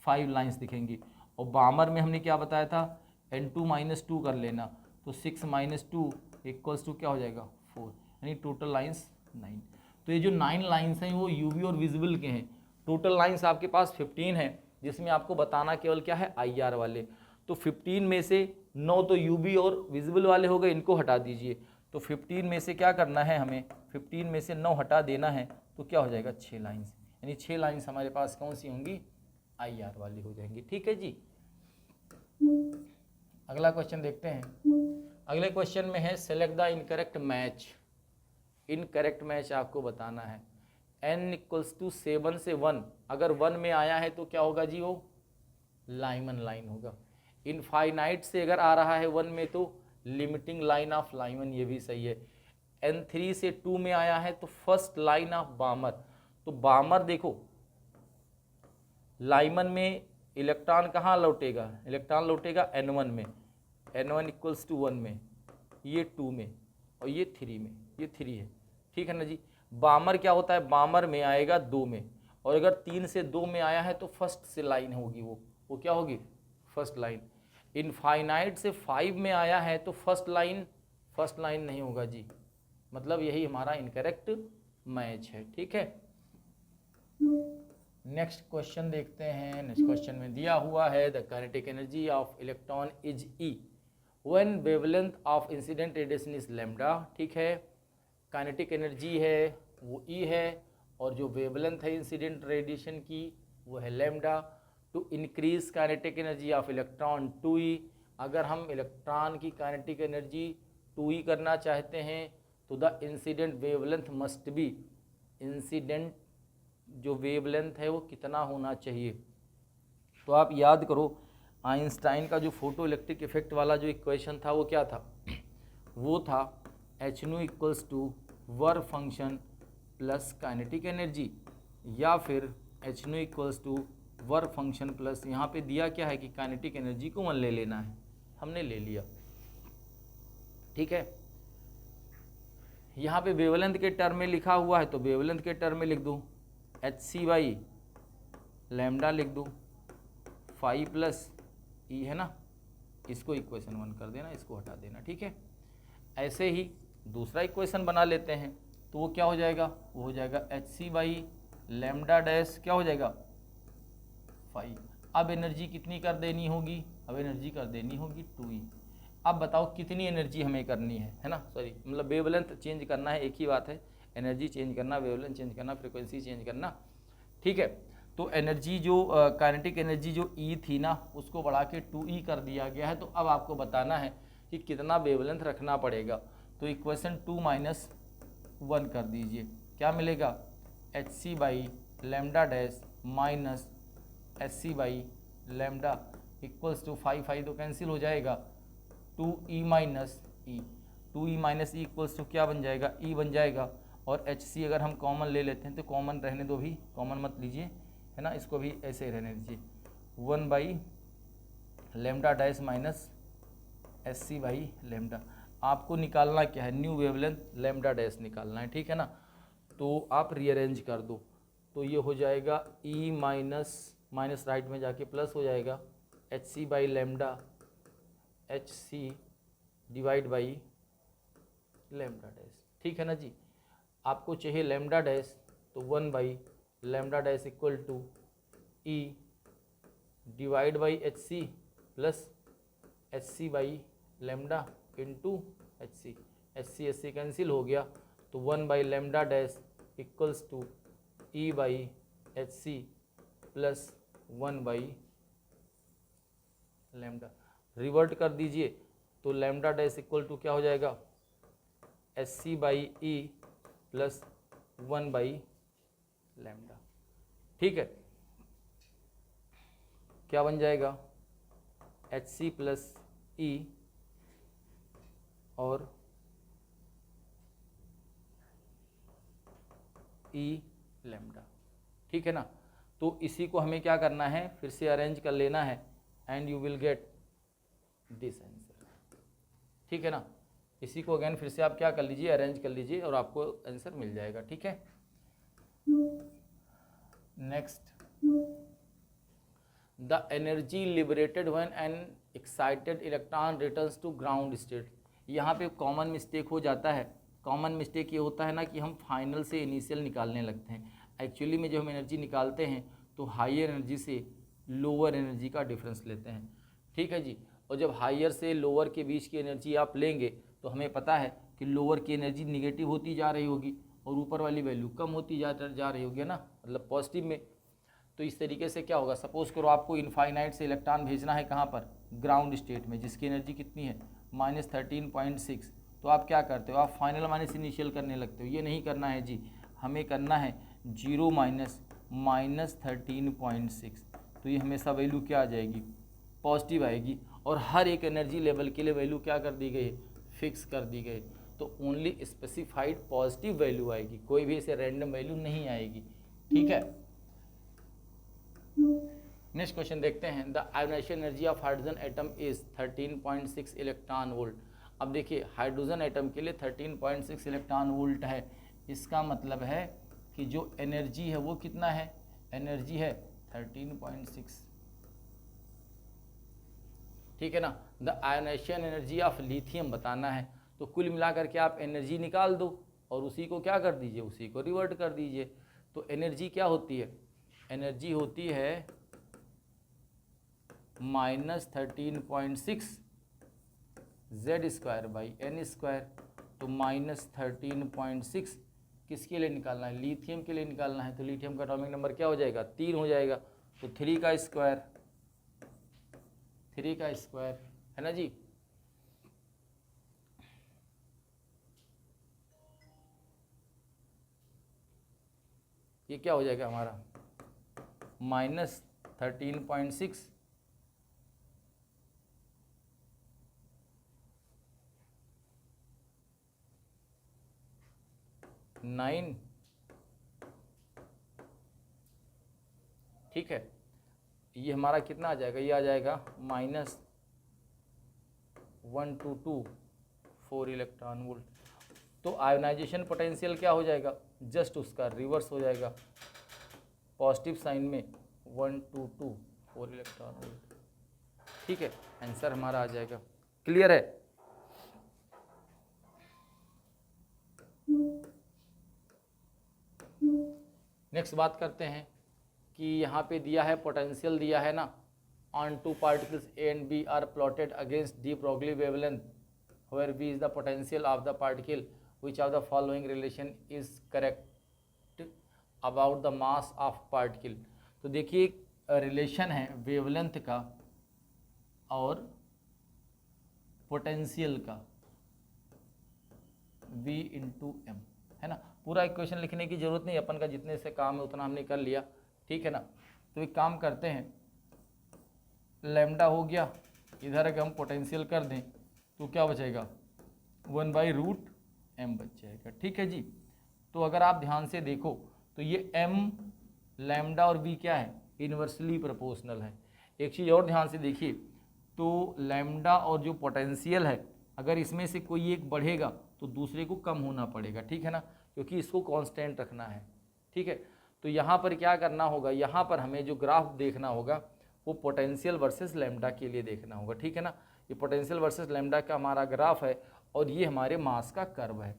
5 लाइंस दिखेंगी। और बामर में हमने क्या बताया था, N2 माइनस 2 कर लेना, तो 6 माइनस 2 इक्वल्स टू क्या हो जाएगा 4, यानी टोटल लाइंस 9। तो ये जो 9 लाइंस हैं वो यूवी और विजिबल के हैं। टोटल लाइंस आपके पास 15 है, जिसमें आपको बताना केवल क्या है, IR वाले। तो 15 में से 9 तो यूवी और विजिबल वाले हो गए, इनको हटा दीजिए। तो 15 में से क्या करना है हमें, 15 में से 9 हटा देना है, तो क्या हो जाएगा 6 लाइंस, यानी 6 लाइंस हमारे पास कौन सी होंगी, IR वाली हो जाएंगी, ठीक है जी। अगला क्वेश्चन देखते हैं। अगले क्वेश्चन में है select the incorrect match. Incorrect match आपको बताना है। n इक्वल्स टू 7 से 1, अगर 1 में आया है तो क्या होगा जी, वो लाइमन लाइन होगा। इनफाइनाइट से अगर आ रहा है 1 में तो लिमिटिंग लाइन ऑफ लाइमन, ये भी सही है। N3 से 2 में आया है तो फर्स्ट लाइन ऑफ बामर। तो बामर देखो, लाइमन में इलेक्ट्रॉन कहाँ लौटेगा, इलेक्ट्रॉन लौटेगा N1 में, N1 इक्वल्स टू 1 में, ये 2 में और ये 3 में, ये 3 है, ठीक है ना जी। बामर क्या होता है, बामर में आएगा 2 में, और अगर 3 से 2 में आया है तो फर्स्ट से लाइन होगी, वो क्या होगी, फर्स्ट लाइन। इनफाइनाइट से 5 में आया है तो फर्स्ट लाइन नहीं होगा जी, मतलब यही हमारा इनकरेक्ट मैच है, ठीक है। नेक्स्ट क्वेश्चन देखते हैं। नेक्स्ट क्वेश्चन में दिया हुआ है the kinetic energy of electron is E when wavelength of incident radiation is lambda, ठीक है। काइनेटिक एनर्जी है वो E है, और जो वेवलेंथ है इंसिडेंट रेडिएशन की वो है lambda. To increase kinetic energy of electron 2E, अगर हम इलेक्ट्रॉन की काइनेटिक एनर्जी 2E करना चाहते हैं तो the incident wavelength must be, incident जो वेवलेंथ है वो कितना होना चाहिए। तो आप याद करो आइंस्टाइन का जो फोटो इलेक्ट्रिक इफेक्ट वाला जो इक्वेशन था वो क्या था, वो था hν equals to work function plus kinetic energy, या फिर hν equals to work function plus, यहाँ पे दिया क्या है कि काइनेटिक एनर्जी को 1 ले लेना है, हमने ले लिया, ठीक है। यहाँ पे वेवलेंथ के टर्म में लिखा हुआ है तो वेवलेंथ के टर्म में लिख दूँ hc बाई लैम्डा लिख दूँ, 5 प्लस E है ना, इसको इक्वेशन 1 कर देना, इसको हटा देना, ठीक है। ऐसे ही दूसरा इक्वेशन बना लेते हैं तो वो क्या हो जाएगा, वो हो जाएगा hc बाई लैम्डा डैश क्या हो जाएगा 5। अब एनर्जी कितनी कर देनी होगी, अब एनर्जी कर देनी होगी 2E। अब बताओ कितनी एनर्जी हमें करनी है ना, सॉरी मतलब वेवलेंथ चेंज करना है, एक ही बात है, एनर्जी चेंज करना, वेवलेंथ चेंज करना, फ्रीक्वेंसी चेंज करना, ठीक है। तो एनर्जी जो काइनेटिक एनर्जी जो E थी ना उसको बढ़ा के 2E कर दिया गया है। तो अब आपको बताना है कि कितना वेवलेंथ रखना पड़ेगा। तो इक्वेशन 2 माइनस 1 कर दीजिए, क्या मिलेगा hc by lambda dash minus hc by lambda equals to 5 तो कैंसिल हो जाएगा, 2E minus E, 2E minus E equals to क्या बन जाएगा, E बन जाएगा। और hc अगर हम कॉमन ले लेते हैं तो कॉमन रहने दो, भी कॉमन मत लीजिए, है ना, इसको भी ऐसे ही रहने दीजिए, 1 by lambda dash minus hc by lambda. आपको निकालना क्या है, न्यू वेवलेंथ लैम्डा डैश निकालना है, ठीक है ना। तो आप रीअरेंज कर दो, तो ये हो जाएगा ई माइनस राइट में जाके प्लस हो जाएगा h c by lambda h c divide by lambda dash. ठीक है ना जी। आपको चाहिए लेमडा डैश, तो 1 by lambda dash equal to E divide by h c plus h c by lambda into h c cancel हो गया, तो 1 by lambda dash equals to E by h c plus 1 by lambda. Revert कर दीजिए तो lambda dash equal to क्या हो जाएगा, h c by E plus 1 by lambda. ठीक है, क्या बन जाएगा, एच सी प्लस ई और ई लेमडा। ठीक है ना। तो इसी को हमें क्या करना है, फिर से अरेंज कर लेना है and you will get this answer. ठीक है ना। इसी को अगेन फिर से आप क्या कर लीजिए, अरेंज कर लीजिए और आपको आंसर मिल जाएगा। ठीक है। Next, the energy liberated when an excited electron returns to ground state. यहाँ पे कॉमन मिस्टेक हो जाता है। कॉमन मिस्टेक ये होता है ना कि हम फाइनल से इनिशियल निकालने लगते हैं। एक्चुअली में जो हम एनर्जी निकालते हैं तो हायर एनर्जी से लोअर एनर्जी का डिफरेंस लेते हैं। ठीक है जी। और जब हायर से लोअर के बीच की एनर्जी आप लेंगे तो हमें पता है कि लोअर की एनर्जी निगेटिव होती जा रही होगी और ऊपर वाली वैल्यू कम होती जा रही होगी ना, मतलब पॉजिटिव में। तो इस तरीके से क्या होगा, सपोज करो आपको इनफाइनाइट से इलेक्ट्रॉन भेजना है कहाँ पर, ग्राउंड स्टेट में, जिसकी एनर्जी कितनी है -13.6। तो आप क्या करते हो, आप फाइनल माइनस इनिशियल करने लगते हो। ये नहीं करना है जी, हमें करना है 0 माइनस 13.6। तो ये हमेशा वैल्यू क्या आ जाएगी, पॉजिटिव आएगी। और हर एक एनर्जी लेवल के लिए वैल्यू क्या कर दी गई है, फिक्स कर दी गई। तो ओनली स्पेसिफाइड पॉजिटिव वैल्यू आएगी, कोई भी ऐसे रैंडम वैल्यू नहीं आएगी। ठीक है। नेक्स्ट क्वेश्चन देखते हैं। The ionization energy of hydrogen atom is 13.6 electron volt. अब देखिए हाइड्रोजन एटम के लिए 13.6 इलेक्ट्रॉन वोल्ट है। इसका मतलब है कि जो एनर्जी है वो कितना है, एनर्जी है 13.6। ठीक है ना। The ionization energy of lithium बताना है। तो कुल मिलाकर के आप एनर्जी निकाल दो और उसी को क्या कर दीजिए, उसी को रिवर्ट कर दीजिए। तो एनर्जी क्या होती है, एनर्जी होती है -13.6 Z square by n square. तो -13.6 किसके लिए निकालना है, लिथियम के लिए निकालना है। तो लिथियम का एटॉमिक नंबर क्या हो जाएगा, 3 हो जाएगा। तो 3 का स्क्वायर है ना जी। ये क्या हो जाएगा हमारा -13.6 9। ठीक है। ये हमारा कितना आ जाएगा, ये आ जाएगा -1224 इलेक्ट्रॉन वोल्ट। तो आयोनाइजेशन पोटेंशियल क्या हो जाएगा, जस्ट उसका रिवर्स हो जाएगा, पॉजिटिव साइन में 1224 इलेक्ट्रॉन वोल्ट। ठीक है, आंसर हमारा आ जाएगा। क्लियर है। नेक्स्ट बात करते हैं कि यहाँ पे दिया है पोटेंशियल दिया है ना, on two particles A and B are plotted against de Broglie wavelength where B is the potential of the particle which of the following relation is correct about the mass of particle. तो देखिए relation है wavelength का और potential का V into M, है ना। पूरा equation लिखने की जरूरत नहीं, अपन का जितने से काम है उतना हमने कर लिया। ठीक है ना। तो एक काम करते हैं, लैम्डा हो गया, इधर अगर हम पोटेंशियल कर दें तो क्या बचेगा, 1/√m बच जाएगा। ठीक है जी। तो अगर आप ध्यान से देखो तो ये m लैम्डा और v क्या है, इन्वर्सली प्रोपोर्शनल है। एक चीज़ और ध्यान से देखिए, तो लैम्डा और जो पोटेंशियल है, अगर इसमें से कोई एक बढ़ेगा तो दूसरे को कम होना पड़ेगा। ठीक है ना। क्योंकि इसको कांस्टेंट रखना है, ठीक है। तो यहाँ पर क्या करना होगा, यहाँ पर हमें जो ग्राफ देखना होगा वो पोटेंशियल वर्सेस लैम्डा के लिए देखना होगा, ठीक है ना। ये पोटेंशियल वर्सेस लैम्डा का हमारा ग्राफ है और ये हमारे मास का कर्व है।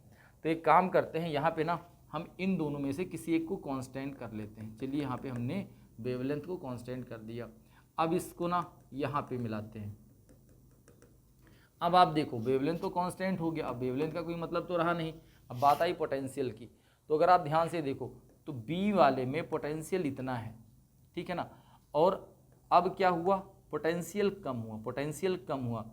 तो एक काम करते हैं, यहाँ पे ना हम इन दोनों में से किसी एक को कांस्टेंट कर लेते हैं। चलिए यहाँ पे हमने वेवलेंथ को कांस्टेंट कर दिया। अब इसको ना यहाँ पे मिलाते हैं। अब आप देखो वेवलेंथ तो कांस्टेंट हो गया, अब वेवलेंथ का कोई मतलब तो रहा नहीं। अब बात आई पोटेंशियल की, तो अगर आप ध्यान से देखो तो बी वाले में पोटेंशियल इतना है, ठीक है ना। और अब क्या हुआ, पोटेंशियल कम हुआ, पोटेंशियल कम हुआ,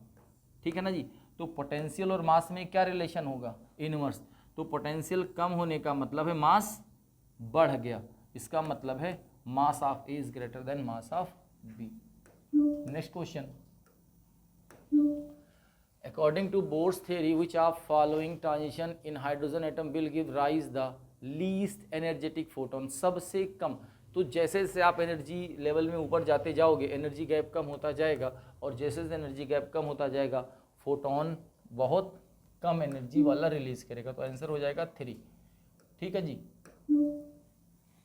ठीक है ना जी। तो पोटेंशियल और मास में क्या रिलेशन होगा, इनवर्स। तो पोटेंशियल कम होने का मतलब है मास बढ़ गया, इसका मतलब है mass of A is greater than mass of B. Next question, according to Bohr's theory which of following transition in hydrogen atom will give rise the least energetic photon, सबसे कम। तो जैसे जैसे आप एनर्जी लेवल में ऊपर जाते जाओगे एनर्जी गैप कम होता जाएगा, और जैसे जैसे एनर्जी गैप कम होता जाएगा फोटोन बहुत कम एनर्जी वाला रिलीज करेगा। तो आंसर हो जाएगा 3, ठीक है जी।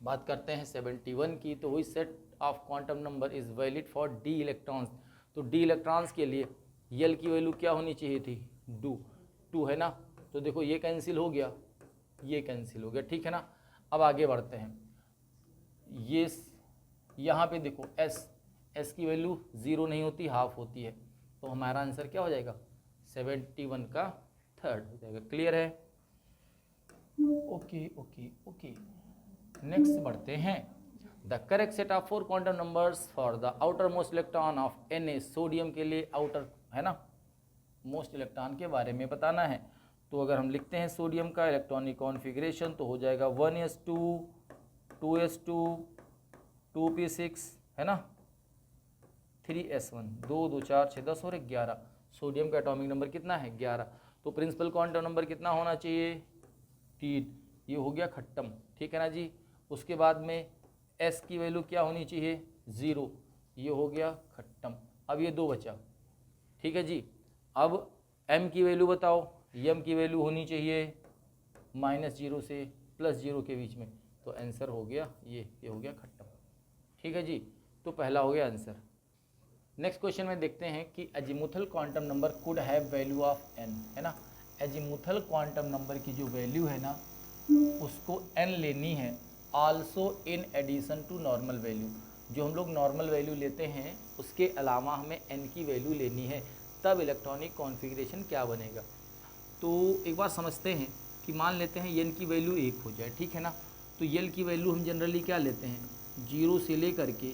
बात करते हैं 71 की, तो हुई set of quantum number is valid for D electrons. तो डी इलेक्ट्रॉन्स के लिए यल की वैल्यू क्या होनी चाहिए थी, 2 है ना। तो देखो ये कैंसिल हो गया, ये कैंसिल हो गया, ठीक है ना। अब आगे बढ़ते हैं, ये यहाँ पे देखो एस की वैल्यू 0 नहीं होती, हाफ होती है। तो हमारा आंसर क्या हो जाएगा, 71 का 3rd हो जाएगा। क्लियर है, ओके ओके ओके। नेक्स्ट बढ़ते हैं, the correct set of 4 quantum numbers for the outer most electron of Na। Sodium के लिए आउटर है ना मोस्ट इलेक्ट्रॉन के बारे में बताना है। तो अगर हम लिखते हैं सोडियम का इलेक्ट्रॉनिक कॉन्फ़िगरेशन तो हो जाएगा 1s2 2s2 2p6 है ना, 3s1 2 2 4 6 10 और 11। सोडियम का एटॉमिक नंबर कितना है, 11। तो प्रिंसिपल क्वांटम नंबर कितना होना चाहिए, 3। ये हो गया खट्टम, ठीक है ना जी। उसके बाद में s की वैल्यू क्या होनी चाहिए, 0, ये हो गया खट्टम। अब ये 2 बचा, ठीक है जी। अब m की वैल्यू बताओ, m की वैल्यू होनी चाहिए -0 से +0 के बीच में। तो आंसर हो गया ये हो गया खट्टम, ठीक है जी। तो पहला हो गया आंसर। नेक्स्ट क्वेश्चन में देखते हैं कि azimuthal quantum number could have value of n, है ना। अजीमुथल क्वांटम नंबर की जो वैल्यू है ना उसको n लेनी है, also in addition to normal value. जो हम लोग नॉर्मल वैल्यू लेते हैं उसके अलावा हमें n की वैल्यू लेनी है, तब इलेक्ट्रॉनिक कॉन्फ़िगरेशन क्या बनेगा। तो एक बार समझते हैं कि मान लेते हैं n की वैल्यू 1 हो जाए, ठीक है ना। तो l की वैल्यू हम जनरली क्या लेते हैं, 0 से लेकर के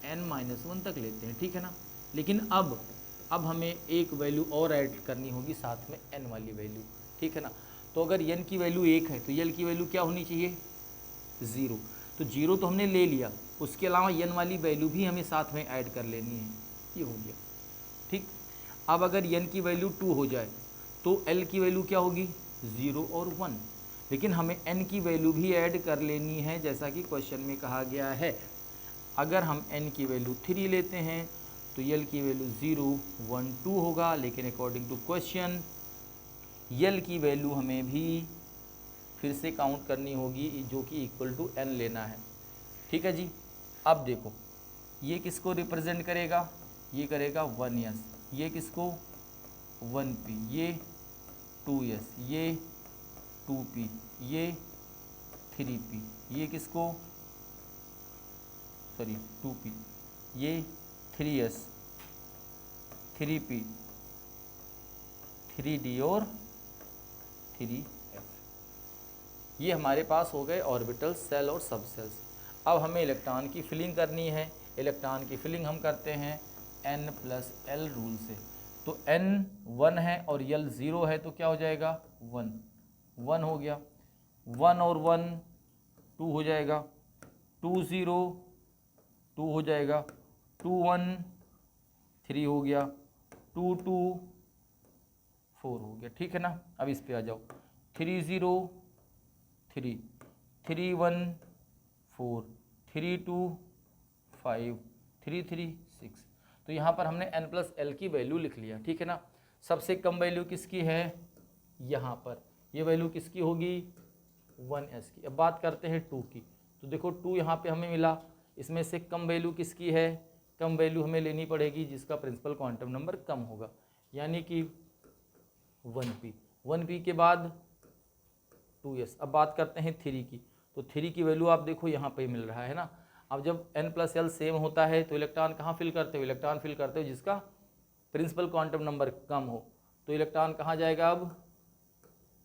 n-1 तक लेते हैं, ठीक है ना। लेकिन अब हमें एक वैल्यू और ऐड करनी होगी साथ में n वाली वैल्यू, ठीक है ना। तो अगर n की वैल्यू 1 है तो l की वैल्यू क्या होनी चाहिए, 0। तो 0 तो हमने ले लिया, उसके अलावा n वाली वैल्यू भी हमें साथ में ऐड कर लेनी है, ये हो गया, ठीक। अब अगर n की वैल्यू 2 हो जाए तो l की वैल्यू क्या होगी, 0 और 1। लेकिन हमें n की वैल्यू भी ऐड कर लेनी है, जैसा कि क्वेश्चन में कहा गया है। अगर हम n की वैल्यू 3 लेते हैं तो l की वैल्यू 0 1 2 होगा। लेकिन अकॉर्डिंग टू क्वेश्चन l की वैल्यू हमें भी फिर से काउंट करनी होगी, जो कि इक्वल टू n लेना है, ठीक है जी। अब देखो ये किसको रिप्रेजेंट करेगा, ये करेगा 1s, ये किसको 1p, ये 2s, ये 2p, ये 3p, ये किसको 2p, ये 3s, 3p, 3d और 3f। ये हमारे पास हो गए ऑर्बिटल, सेल और सब सेल्स। अब हमें इलेक्ट्रॉन की फिलिंग करनी है। इलेक्ट्रॉन की फिलिंग हम करते हैं n+l रूल से। तो n 1 है और l 0 है तो क्या हो जाएगा, 1 हो गया, 1 और 1 2 हो जाएगा, 2 0 2 हो जाएगा, 2 1 3 हो गया, 2 2 4 हो गया, ठीक है ना। अब इस पे आ जाओ, 3 0 3 3 1 4 3 2 5 3 3 6। तो यहाँ पर हमने n+l की वैल्यू लिख लिया, ठीक है ना। सबसे कम वैल्यू किसकी है, यहाँ पर ये वैल्यू किसकी होगी, 1s की। अब बात करते हैं 2 की, तो देखो 2 यहाँ पे हमें मिला, इसमें से कम वैल्यू किसकी है, कम वैल्यू हमें लेनी पड़ेगी जिसका प्रिंसिपल क्वांटम नंबर कम होगा, यानी कि 1p। 1p के बाद 2s। अब बात करते हैं 3 की, तो 3 की वैल्यू आप देखो यहाँ पे मिल रहा है ना। अब जब n+l सेम होता है तो इलेक्ट्रॉन कहाँ फिल करते हो, इलेक्ट्रॉन फिल करते हो जिसका प्रिंसिपल क्वांटम नंबर कम हो, तो इलेक्ट्रॉन कहाँ जाएगा अब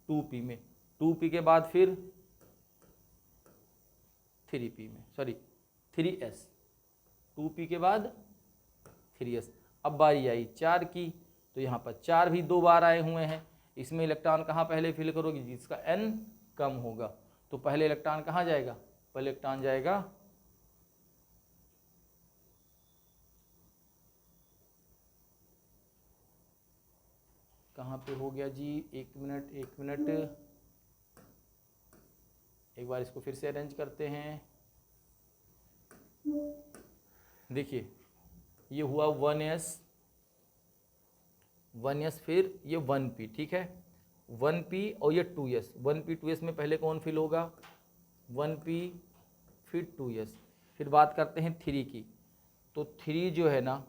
2p में, 2p के बाद फिर 3p में, सॉरी 3s, 2p के बाद 3s। अब बारी आई 4 की, तो यहाँ पर 4 भी 2 बार आए हुए हैं, इसमें इलेक्ट्रॉन कहाँ पहले फिल करोगे जिसका n कम होगा, तो पहले इलेक्ट्रॉन कहाँ जाएगा, पहले इलेक्ट्रॉन जाएगा कहाँ पे हो गया जी, एक मिनट, एक बार इसको फिर से अरेंज करते हैं। देखिए ये हुआ 1s, फिर ये 1p, ठीक है 1p और ये 2s, 1p 2s में पहले कौन फिल होगा 1p फिर 2s। फिर बात करते हैं 3 की, तो 3 जो है ना,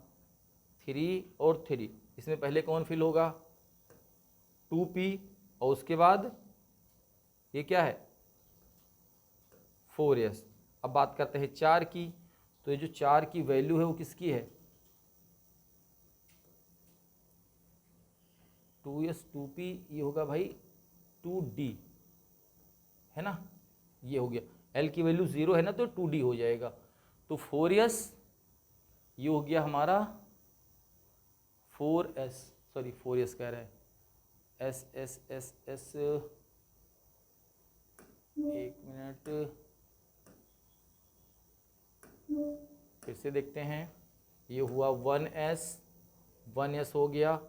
3 और 3 इसमें पहले कौन फिल होगा 2p और उसके बाद ये क्या है 4s। अब बात करते हैं 4 की, तो ये जो 4 की वैल्यू है वो किसकी है 2s 2p, ये होगा भाई 2d, है ना, ये हो गया, l की वैल्यू 0 है ना तो 2d हो जाएगा, तो 4s ये हो गया हमारा 4s, सॉरी 4s कह रहा है s, एक मिनट फिर से देखते हैं, ये हुआ 1s हो गया,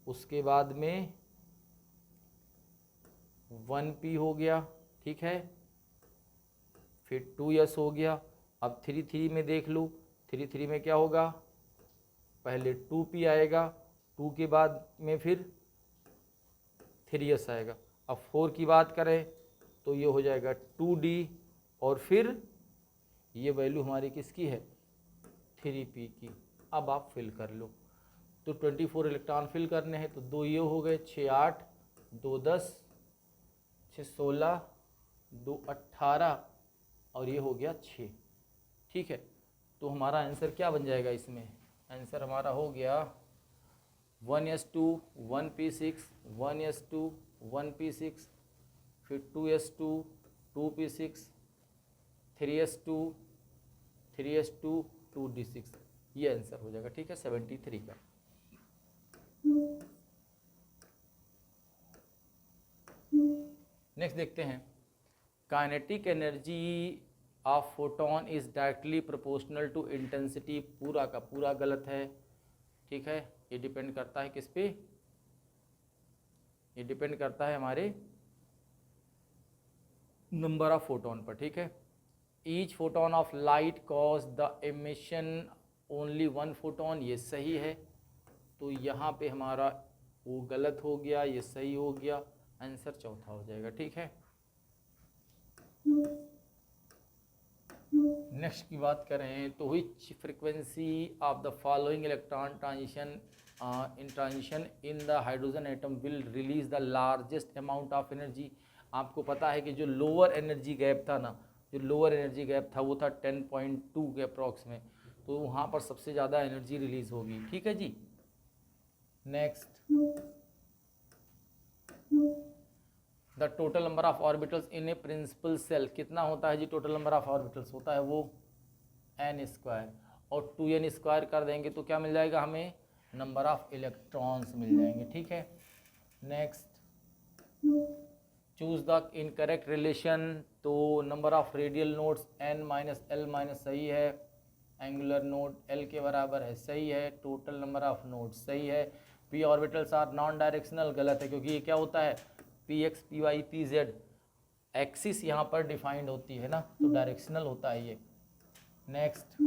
उसके बाद में 1p हो गया, ठीक है, फिर 2s हो गया। अब 3 में देख लो, 3 में क्या होगा, पहले 2p आएगा, 2 के बाद में फिर 3s आएगा। अब 4 की बात करें तो ये हो जाएगा 2d, और फिर ये वैल्यू हमारी किसकी है 3p की। अब आप फिल कर लो, तो 24 इलेक्ट्रॉन फिल करने हैं, तो 2 ये हो गए, 6 8, 2 10, 6 16, 2 18 और ये हो गया 6, ठीक है। तो हमारा आंसर क्या बन जाएगा इसमें, आंसर हमारा हो गया 1s2 1p6, 1s2 1p6, फिर 2s2 2p6, 3s2 2d6, ये आंसर हो जाएगा, ठीक है 73 का। नेक्स्ट देखते हैं, kinetic energy of photon is directly proportional to intensity, पूरा का पूरा गलत है, ठीक है। ये डिपेंड करता है किस पे, ये डिपेंड करता है हमारे नंबर ऑफ फोटोन पर, ठीक है। Each photon of light cause the emission only 1 photon, ये सही है, तो यहाँ पे हमारा वो गलत हो गया, ये सही हो गया, आंसर चौथा हो जाएगा, ठीक है। नेक्स्ट की बात करें तो which frequency of the following electron transition in the hydrogen atom will release the largest amount of energy. आपको पता है कि जो लोअर एनर्जी गैप था ना, जो लोअर एनर्जी गैप था वो था 10.2 के अप्रॉक्स में, तो वहाँ पर सबसे ज़्यादा एनर्जी रिलीज होगी, ठीक है जी। Next, the total number of orbitals in a principal shell, कितना होता है जी टोटल नंबर ऑफ ऑर्बिटल्स, होता है वो n², और 2n² कर देंगे तो क्या मिल जाएगा हमें, नंबर ऑफ इलेक्ट्रॉन्स मिल जाएंगे, ठीक है। Next, choose the incorrect relation, तो number of radial nodes n-l- सही है, एंगुलर नोड l के बराबर है, सही है, टोटल नंबर ऑफ नोड्स सही है। p orbitals are non directional, गलत है, क्योंकि ये क्या होता है px py pz एक्सिस यहाँ पर डिफाइंड होती है ना, तो डायरेक्शनल होता है ये। Next,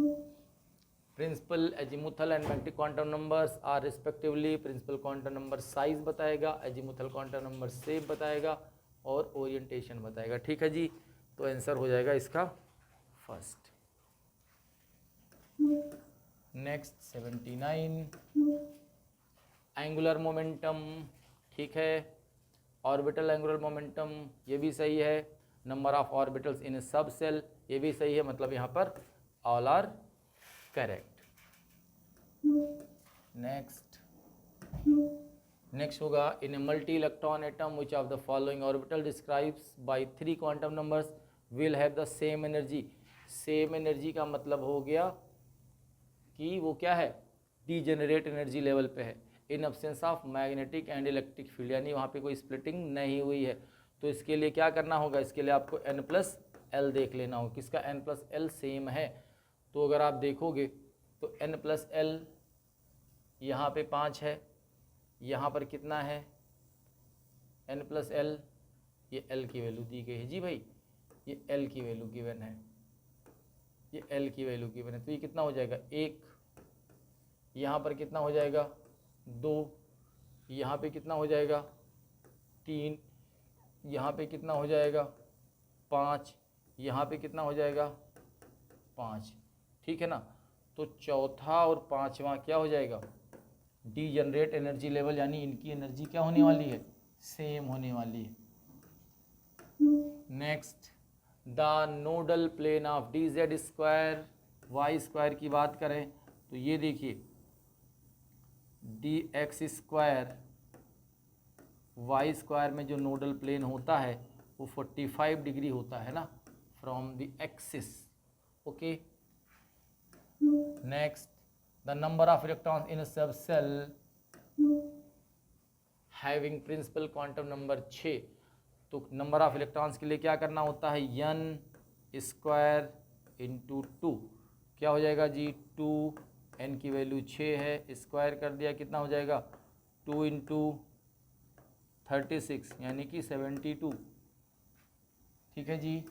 principal azimuthal and magnetic quantum numbers are respectively, principal quantum number size बताएगा, एजीमुथल क्वांटम नंबर शेप बताएगा, और ओरिएंटेशन बताएगा। ठीक है जी, तो आंसर हो जाएगा इसका फर्स्ट। Next 79, angular momentum. ठीक है, ऑर्बिटल एंगुलर मोमेंटम ये भी सही है। नंबर ऑफ ऑर्बिटल्स इन ए सब सेल ये भी सही है, मतलब यहाँ पर ऑल आर करेक्ट। नेक्स्ट होगा, in a multi electron atom which of the following orbital describes by 3 quantum numbers will have the same energy. Same energy का मतलब हो गया कि वो क्या है, डीजेनरेट एनर्जी लेवल पे है, in absence of magnetic and electric field, यानी वहाँ पे कोई स्प्लिटिंग नहीं हुई है। तो इसके लिए क्या करना होगा, इसके लिए आपको n+l देख लेना होगा, किसका n+l सेम है। तो अगर आप देखोगे तो n+l यहाँ पे 5 है, यहाँ पर कितना है n+l, ये l की वैल्यू दी गई है जी भाई, ये l की वैल्यू गिवन है, ये l की वैल्यू गिवन है। तो ये कितना हो जाएगा 1, यहाँ पर कितना हो जाएगा 2, यहाँ पे कितना हो जाएगा 3, यहाँ पे कितना हो जाएगा 5, यहाँ पे कितना हो जाएगा 5। ठीक है ना, तो चौथा और पांचवा क्या हो जाएगा, डीजनरेट एनर्जी लेवल, यानी इनकी एनर्जी क्या होने वाली है, सेम होने वाली है। Next, the nodal plane of dz² y² की बात करें तो ये देखिए dx² y² में जो नोडल प्लेन होता है वो 45 डिग्री होता है ना, from the axis. Okay, next, the number of electrons in sub shell having principal quantum number 6। तो नंबर ऑफ इलेक्ट्रॉन्स के लिए क्या करना होता है, n² × 2 क्या हो जाएगा जी 2, n की वैल्यू 6 है, स्क्वायर कर दिया कितना हो जाएगा 2 × 36 यानी कि 72। ठीक है जी।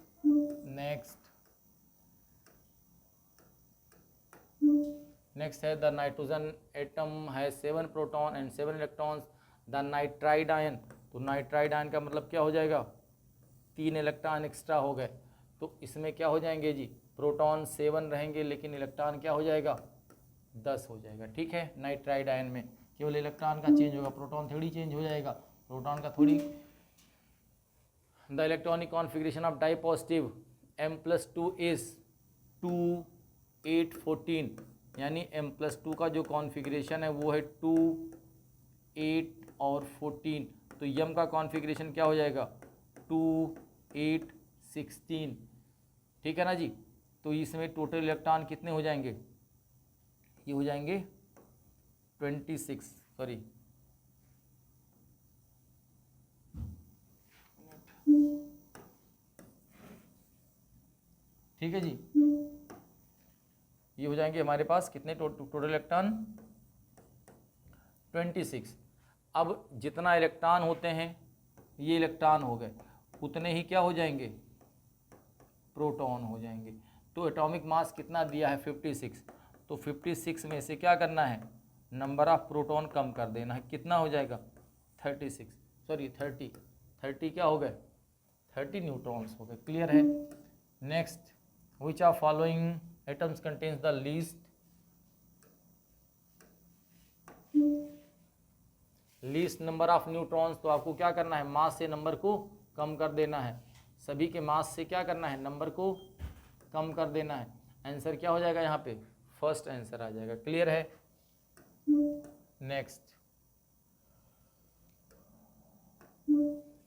नेक्स्ट है, द नाइट्रोजन एटम है 7 proton and 7 electrons. The nitride ion, तो नाइट्राइड आयन का मतलब क्या हो जाएगा 3 इलेक्ट्रॉन एक्स्ट्रा हो गए, तो इसमें क्या हो जाएंगे जी, प्रोटॉन 7 रहेंगे लेकिन इलेक्ट्रॉन क्या हो जाएगा 10 हो जाएगा। ठीक है, नाइट्राइड आयन में केवल इलेक्ट्रॉन का चेंज होगा, प्रोटॉन थोड़ी चेंज हो जाएगा, प्रोटॉन का थोड़ी। The electronic configuration of di positive M+2 is 2, 8, 14, यानी M+2 का जो कॉन्फ़िगरेशन है वो है 2, 8 और 14। तो यम का कॉन्फ़िगरेशन क्या हो जाएगा 2, 8, 16। ठीक है ना जी। तो इसमें टोटल इलेक्ट्रॉन कितने हो जाएंगे, ये हो जाएंगे 26, सॉरी ठीक है जी, ये हो जाएंगे हमारे पास कितने टोटल इलेक्ट्रॉन 26। अब जितना इलेक्ट्रॉन होते हैं ये इलेक्ट्रॉन हो गए, उतने ही क्या हो जाएंगे प्रोटॉन हो जाएंगे। तो एटॉमिक मास कितना दिया है 56, तो 56 में से क्या करना है नंबर ऑफ प्रोटॉन कम कर देना है, कितना हो जाएगा 30 क्या हो गए 30 न्यूट्रॉन्स हो गए। क्लियर है। Next, which of following atoms contains the least number of neutrons. तो आपको क्या करना है मास से नंबर को कम कर देना है, सभी के मास से क्या करना है नंबर को कम कर देना है। आंसर क्या हो जाएगा यहाँ पे फर्स्ट आंसर आ जाएगा। क्लियर है। नेक्स्ट,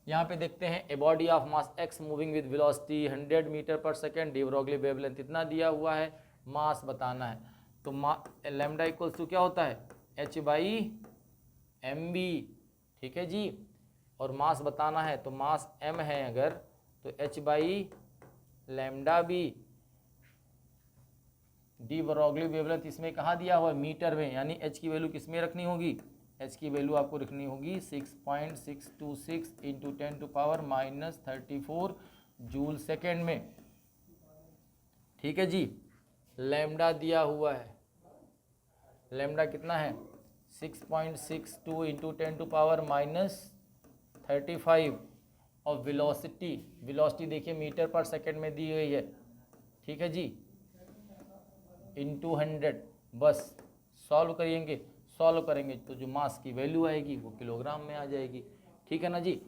यहाँ पे देखते हैं a body of mass x moving with velocity 100 meter per second, de Broglie wavelength इतना दिया हुआ है, मास बताना है। तो लैम्डा इक्वल्स टू क्या होता है h/mv। ठीक है जी, और मास बताना है तो मास m है अगर तो h/λ_b। डी ब्रोगली वेवलेंथ इसमें कहाँ दिया हुआ है मीटर में, यानी h की वैल्यू किस में रखनी होगी, h की वैल्यू आपको रखनी होगी 6.626 × 10⁻34 जूल सेकेंड में। ठीक है जी। लैम्डा दिया हुआ है, लैम्डा कितना है 6.62 × 10⁻35 और वेलोसिटी देखिए मीटर पर सेकंड में दी हुई है, ठीक है जी, इंटू 100। बस सॉल्व करेंगे तो जो मास की वैल्यू आएगी वो किलोग्राम में आ जाएगी, ठीक है ना जी।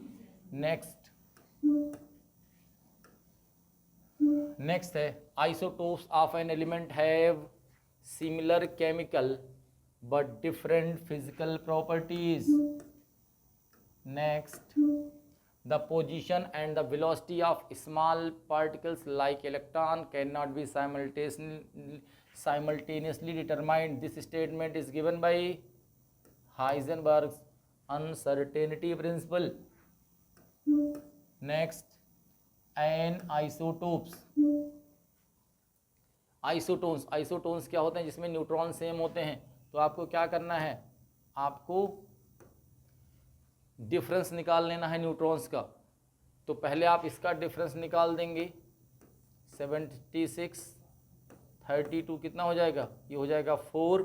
नेक्स्ट है isotopes of an element have similar chemical but different physical properties. Next, the position and the velocity of small particles like electron cannot be simultaneously determined. This statement is given by Heisenberg's uncertainty principle. Next, an isotones क्या होते हैं, जिसमें neutron same होते हैं। तो आपको क्या करना है, आपको डिफरेंस निकाल लेना है न्यूट्रॉन्स का। तो पहले आप इसका डिफरेंस निकाल देंगे, 76 32 कितना हो जाएगा, ये हो जाएगा 4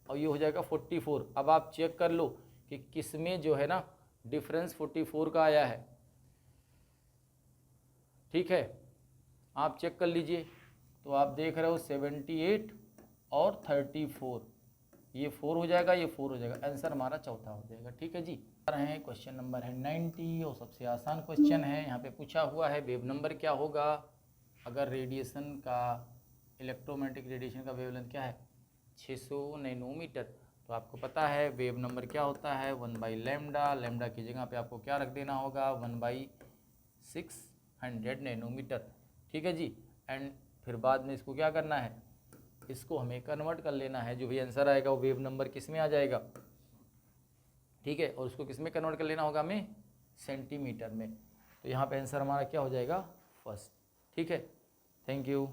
और ये हो जाएगा 44। अब आप चेक कर लो कि किस में जो है ना डिफरेंस 44 का आया है, ठीक है, आप चेक कर लीजिए। तो आप देख रहे हो 78 और 34, ये 4 हो जाएगा, ये 4 हो जाएगा, आंसर हमारा चौथा हो जाएगा, ठीक है जी। क्वेश्चन नंबर है 90 और सबसे आसान क्वेश्चन है। यहाँ पे पूछा हुआ है वेव नंबर क्या होगा अगर रेडिएशन का, इलेक्ट्रोमैग्नेटिक रेडिएशन का वेवलेंथ क्या है 600 नैनोमीटर। तो आपको पता है वेव नंबर क्या होता है 1/λ। लैम्डा की जगह पे आपको क्या रख देना होगा 1/600 नैनोमीटर, ठीक है जी। एंड फिर बाद में इसको क्या करना है, इसको हमें कन्वर्ट कर लेना है, जो भी आंसर आएगा वो वेव नंबर किस में आ जाएगा, ठीक है, और उसको किस में कन्वर्ट कर लेना होगा हमें, सेंटीमीटर में। तो यहाँ पे आंसर हमारा क्या हो जाएगा फर्स्ट, ठीक है। Thank you.